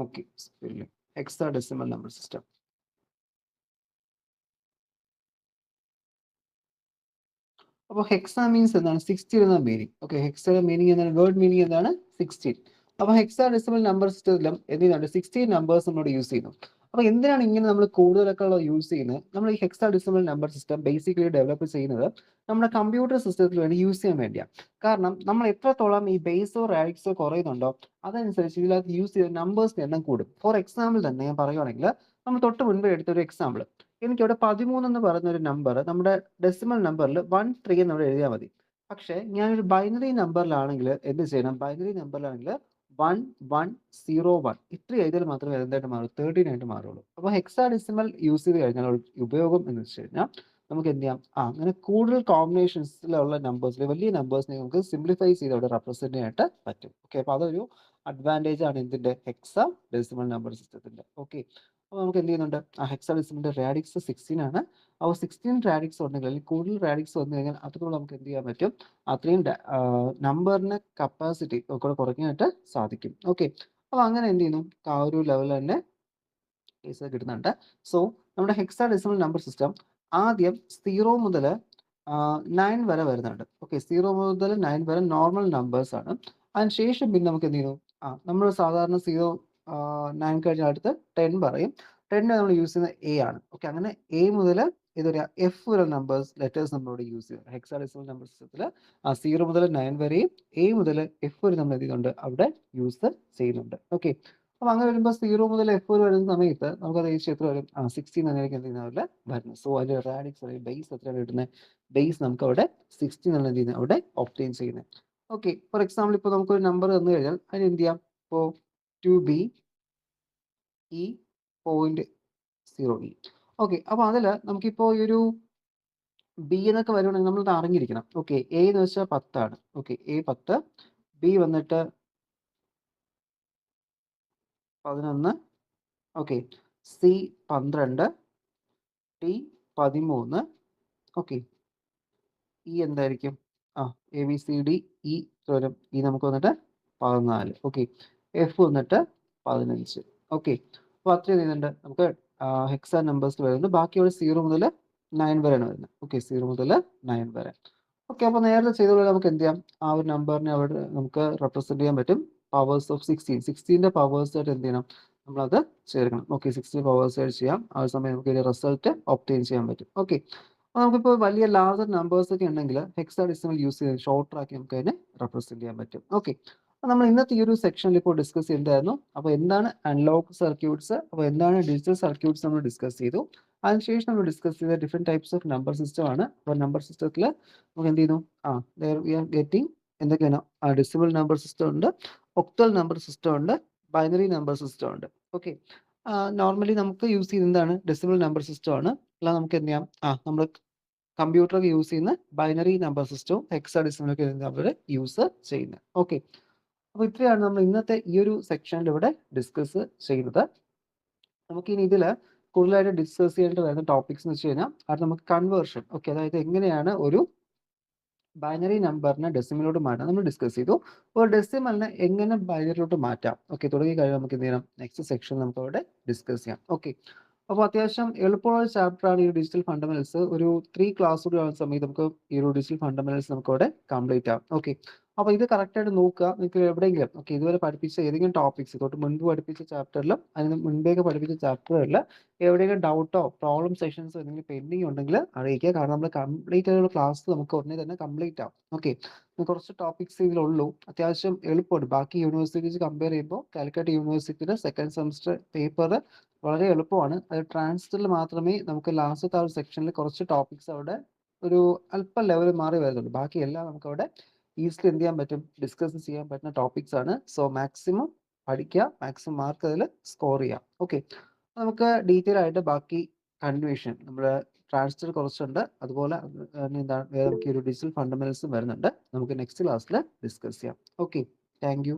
Okay, hexadecimal number system. അപ്പോൾ ഹെക്സ മീൻസ് എന്താണ്? 16 എന്ന മീനിങ്. ഓക്കെ, ഹെക്സയുടെ മീനിങ് എന്താണ്? വേർഡ് മീനിങ് എന്താണ്? 16. അപ്പോൾ ഹെക്സാഡെസിമൽ നമ്പർ സിസ്റ്റത്തിലും എന്ത് ചെയ്യുന്നുണ്ട്? 16 നമ്പേഴ്സ് നമ്മളോട് യൂസ് ചെയ്യുന്നു. അപ്പോൾ എന്തിനാണ് ഇങ്ങനെ നമ്മൾ കൂടുതലൊക്കെ യൂസ് ചെയ്യുന്നത്? നമ്മൾ ഈ hexadecimal number system basically develop ചെയ്യുന്നത് നമ്മുടെ കമ്പ്യൂട്ടർ സിസ്റ്റത്തിൽ വേണ്ടി യൂസ് ചെയ്യാൻ വേണ്ടിയാണ്. കാരണം നമ്മൾ എത്രത്തോളം ഈ ബേസോ റാഡിക്സോ കുറയുന്നുണ്ടോ അതനുസരിച്ച് ഇതിനകത്ത് യൂസ് ചെയ്ത നമ്പേഴ്സിന്റെ എണ്ണം കൂടും. ഫോർ എക്സാമ്പിൾ തന്നെ ഞാൻ പറയുവാണെങ്കിൽ നമ്മൾ തൊട്ട് മുൻപ് എടുത്തൊരു എക്സാമ്പിൾ, എനിക്കിവിടെ 13 എന്ന് പറയുന്ന ഒരു നമ്പർ നമ്മുടെ ഡെസിമൽ നമ്പറിൽ 13 എന്ന് അവിടെ എഴുതിയാൽ മതി. പക്ഷേ ഞാനൊരു ബൈനറി നമ്പറിലാണെങ്കിൽ എന്ത് ചെയ്യണം? ബൈനറി നമ്പറിലാണെങ്കിൽ 1101 ഇത്ര എഴുതിയാൽ മാത്രമേ എന്തായിട്ട് മാറൂ? 13 ആയിട്ട് മാറുള്ളൂ. അപ്പോൾ ഹെക്സാഡെസിമൽ യൂസ് ചെയ്ത് കഴിഞ്ഞാൽ ഉപയോഗം എന്ന് വെച്ച് കഴിഞ്ഞാൽ നമുക്ക് എന്ത് ചെയ്യാം? അങ്ങനെ കൂടുതൽ കോമ്പിനേഷൻസിലുള്ള നമ്പേഴ്സിൽ വലിയ നമ്പേഴ്സിനെ നമുക്ക് സിംപ്ലിഫൈ ചെയ്ത് അവിടെ റെപ്രസെന്റ് ചെയ്യാനായിട്ട് പറ്റും. ഓക്കെ, അപ്പോൾ അതൊരു അഡ്വാൻറ്റേജ് ആണ് എന്തിന്റെ? ഹെക്സാഡെസിമൽ നമ്പർ സിസ്റ്റത്തിന്റെ. ഓക്കെ, അപ്പോൾ നമുക്ക് എന്ത് ചെയ്യുന്നുണ്ട്? ഹെക്സാഡെസിമലിന്റെ റാഡിക്സ് 16 ആണ്. അപ്പോൾ 16 റാഡിക്സ് ഉണ്ടെങ്കിൽ അല്ലെങ്കിൽ കൂടുതൽ റാഡിക്സ് വന്നു കഴിഞ്ഞാൽ അതുകൊണ്ട് നമുക്ക് എന്ത് ചെയ്യാൻ പറ്റും? അത്രയും നമ്പറിന് കപ്പാസിറ്റി ഒക്കെ കുറയ്ക്കാനായിട്ട് സാധിക്കും. ഓക്കെ, അപ്പോൾ അങ്ങനെ എന്ത് ചെയ്യുന്നു? ആ ഒരു ലെവൽ തന്നെ കേസ് കിട്ടുന്നുണ്ട്. സോ നമ്മുടെ ഹെക്സാഡെസിമൽ നമ്പർ സിസ്റ്റം ആദ്യം 0 മുതൽ 9 വരെ വരുന്നുണ്ട്. ഓക്കെ, 0 മുതൽ 9 വരെ നോർമൽ നമ്പേഴ്സ് ആണ്. അതിനുശേഷം പിന്നെ നമുക്ക് എന്ത് ചെയ്യുന്നു? നമ്മൾ സാധാരണ 0 9 കഴിഞ്ഞ അടുത്ത് 10 പറയും. 10 നമ്മൾ യൂസ് ചെയ്യുന്നത് എ ആണ്. ഓക്കെ, അങ്ങനെ എ മുതൽ ഇതൊരു എഫ് വരെ നമ്പേഴ്സ് ലെറ്റേഴ്സ് നമ്മളോട് യൂസ് ചെയ്യുന്നത് ഹെക്സാഡെസിമൽ നമ്പർ സിസ്റ്റത്തിൽ 0 മുതൽ 9 വരെയും എ മുതൽ എഫ് വരെ നമ്മൾ എന്ത് ചെയ്യുന്നുണ്ട്? അവിടെ യൂസ് ചെയ്യുന്നുണ്ട്. ഓക്കെ, അപ്പോൾ അങ്ങനെ വരുമ്പോൾ 0 മുതൽ എഫ് വരെ വരുന്ന സമയത്ത് നമുക്കത് ഏകദേശം എത്ര വരും? 16 അങ്ങനെയൊക്കെ എന്ത് ചെയ്യുന്നത്? അവിടെ വരുന്നത്. സോ അതിന്റെ റാഡിക്സ് അല്ലെങ്കിൽ ബേസ് എത്രയാണ് കിട്ടുന്നത്? ബേസ് നമുക്ക് അവിടെ 16 എന്നുള്ള എന്ത് ചെയ്യുന്നത്? അവിടെ ഒബ്റ്റെയിൻ ചെയ്യുന്നത്. ഓക്കെ, ഫോർ എക്സാമ്പിൾ ഇപ്പോൾ നമുക്കൊരു നമ്പർ തന്നു കഴിഞ്ഞാൽ അതിന് എന്ത് ചെയ്യാം? ഇപ്പോൾ 2b e 0.0e. ഓക്കെ, അപ്പോൾ അതിൽ നമുക്കിപ്പോൾ ഈ ഒരു ബി എന്നൊക്കെ വരുവാണെങ്കിൽ നമ്മളത് അറിഞ്ഞിരിക്കണം. ഓക്കെ, എ എന്ന് വെച്ചാൽ 10 ആണ്. ഓക്കെ, എ 10, ബി വന്നിട്ട് 11, okay, C 12, D 13, okay, E എന്തായിരിക്കും? A B C D E വരും. ഇ നമുക്ക് വന്നിട്ട് 14, ഓക്കെ, എഫ് വന്നിട്ട് 15. ഓക്കെ, അപ്പോൾ അത്രയും ചെയ്യുന്നുണ്ട് നമുക്ക് ഹെക്സാ നമ്പേഴ്സ് വരുന്നത്. ബാക്കിയുള്ള 0 മുതൽ 9 വരെയാണ് വരുന്നത്. ഓക്കെ, 0 മുതൽ 9 വരെ. ഓക്കെ, അപ്പോൾ നേരത്തെ ചെയ്ത പോലെ നമുക്ക് എന്ത് ചെയ്യാം? ആ ഒരു നമ്പറിനെ അവിടെ നമുക്ക് റെപ്രസെന്റ് ചെയ്യാൻ പറ്റും. Powers of 16. 16ന്റെ പവേഴ്സ് ആയിട്ട് എന്ത് ചെയ്യണം? നമ്മളത് ചേർക്കണം. ഓക്കെ, 16 പവേഴ്സ് ആയിട്ട് ചെയ്യാം. ആ ഒരു സമയം നമുക്ക് ഇതിന്റെ റിസൾട്ട് ഒബ്റ്റെയിൻ ചെയ്യാൻ പറ്റും. ഓക്കെ, അപ്പോൾ നമുക്കിപ്പോൾ വലിയ ലാർജർ നമ്പേഴ്സ് ഒക്കെ ഉണ്ടെങ്കിൽ ഹെക്സാഡെസിമൽ യൂസ് ചെയ്ത് ഷോർട്ടർ ആക്കി നമുക്ക് അതിനെ റെപ്രസെന്റ് ചെയ്യാൻ പറ്റും. ഓക്കെ, അപ്പോൾ നമ്മൾ ഇന്നത്തെ ഈ ഒരു സെക്ഷനിൽ ഇപ്പോൾ ഡിസ്കസ് ചെയ്തായിരുന്നു. അപ്പോൾ എന്താണ് അനലോഗ് സർക്യൂട്ട്സ്, അപ്പോൾ എന്താണ് ഡിജിറ്റൽ സർക്യൂട്ട്സ് നമ്മൾ ഡിസ്കസ് ചെയ്തു. അതിനുശേഷം നമ്മൾ ഡിസ്കസ് ചെയ്ത different types of number system ആണ്. അപ്പോൾ നമ്പർ സിസ്റ്റത്തിൽ നമുക്ക് എന്ത് ചെയ്യുന്നു? വി ആർ ഗെറ്റിംഗ് എന്തൊക്കെയാണ്? ഡെസിമൽ നമ്പർ സിസ്റ്റം ഉണ്ട്, ഒക്ടൽ നമ്പർ സിസ്റ്റം ഉണ്ട്, ബൈനറി നമ്പർ സിസ്റ്റം ഉണ്ട്. ഓക്കെ, നോർമലി നമുക്ക് യൂസ് ചെയ്യുന്നത് എന്താണ്? ഡെസിമൽ നമ്പർ സിസ്റ്റം ആണ്. അല്ല നമുക്ക് എന്ത് ചെയ്യാം? നമ്മൾ കമ്പ്യൂട്ടറൊക്കെ യൂസ് ചെയ്യുന്ന ബൈനറി നമ്പർ സിസ്റ്റവും ഹെക്സാഡെസിമലൊക്കെ അവർ യൂസ് ചെയ്യുന്നത്. ഓക്കെ, അപ്പോൾ ഇത്രയാണ് നമ്മൾ ഇന്നത്തെ ഈ ഒരു സെക്ഷനിൽ ഇവിടെ ഡിസ്കസ് ചെയ്യുന്നത്. നമുക്കിനി ഇതിൽ കൂടുതലായിട്ട് ഡിസ്കസ് ചെയ്യേണ്ടി വരുന്ന ടോപ്പിക്സ് എന്ന് വെച്ച് കഴിഞ്ഞാൽ അത് നമുക്ക് കൺവേർഷൻ. ഓക്കെ, അതായത് എങ്ങനെയാണ് ഒരു ബൈനറി നമ്പറിനെ ഡെസിമലോട്ട് മാറ്റാം നമ്മൾ ഡിസ്കസ് ചെയ്തു. ഒരു ഡെസിമലിനെ എങ്ങനെ ബൈനറിലോട്ട് മാറ്റാം, ഓക്കെ, തുടങ്ങി കഴിഞ്ഞാൽ നമുക്ക് എന്ത് ചെയ്യണം? നെക്സ്റ്റ് സെക്ഷൻ നമുക്ക് അവിടെ ഡിസ്കസ് ചെയ്യാം. ഓക്കെ, അപ്പോൾ അത്യാവശ്യം എളുപ്പമുള്ള ചാപ്റ്ററാണ് ഈ ഡിജിറ്റൽ ഫണ്ടമെന്റൽസ്. ഒരു 3 ക്ലാസ് കൂടി ആവുന്ന സമയത്ത് നമുക്ക് ഈ ഒരു ഡിജിറ്റൽ ഫണ്ടമെന്റൽസ് നമുക്ക് അവിടെ കംപ്ലീറ്റ് ആവും. ഓക്കെ, അപ്പോൾ ഇത് കറക്റ്റായിട്ട് നോക്കുക. നിങ്ങൾക്ക് എവിടെയെങ്കിലും ഓക്കെ ഇതുവരെ പഠിപ്പിച്ച ഏതെങ്കിലും ടോപ്പിക്സ് തൊട്ട് മുൻപ് പഠിപ്പിച്ച ചാപ്റ്ററിലും അതിന് മുൻപേക്ക് പഠിപ്പിച്ച ചാപ്റ്ററുകളിൽ എവിടെയെങ്കിലും ഡൗട്ടോ പ്രോബ്ലം സെഷൻസോ എന്തെങ്കിലും പെൻഡിങ് ഉണ്ടെങ്കിൽ അറിയിക്കുക. കാരണം നമ്മൾ കംപ്ലീറ്റ് ആയിട്ടുള്ള ക്ലാസ് നമുക്ക് ഉടനെ തന്നെ കംപ്ലീറ്റ് ആവും. ഓക്കെ, കുറച്ച് ടോപ്പിക്സ് ഇതിലുള്ളൂ. അത്യാവശ്യം എളുപ്പമുണ്ട്. ബാക്കി യൂണിവേഴ്സിറ്റീസ് കമ്പയർ ചെയ്യുമ്പോൾ കാലിക്കറ്റ് യൂണിവേഴ്സിറ്റിയുടെ സെക്കൻഡ് സെമസ്റ്റർ പേപ്പർ വളരെ എളുപ്പമാണ്. അത് ട്രാൻസിസ്റ്ററിൽ മാത്രമേ നമുക്ക് ലാസ്റ്റത്തെ ആ ഒരു സെക്ഷനിൽ കുറച്ച് ടോപ്പിക്സ് അവിടെ ഒരു അല്പം ലെവൽ മാറി വരുന്നുള്ളൂ. ബാക്കി എല്ലാം നമുക്ക് അവിടെ ഈസിലി എന്ത് ചെയ്യാൻ പറ്റും? ഡിസ്കസ് ചെയ്യാൻ പറ്റുന്ന ടോപ്പിക്സ് ആണ്. സോ മാക്സിമം പഠിക്കുക, മാക്സിമം മാർക്ക് അതിൽ സ്കോർ ചെയ്യാം. ഓക്കെ, നമുക്ക് ഡീറ്റെയിൽ ആയിട്ട് ബാക്കി കണ്ടിന്യൂഷൻ നമ്മുടെ ട്രാൻസിസ്റ്റർ കുറച്ചുണ്ട്, അതുപോലെ എന്താണ് വേറെ നമുക്ക് ഒരു ഡിജിറ്റൽ ഫണ്ടമെന്റൽസും വരുന്നുണ്ട്. നമുക്ക് നെക്സ്റ്റ് ക്ലാസ്സിൽ ഡിസ്കസ് ചെയ്യാം. Okay, thank you.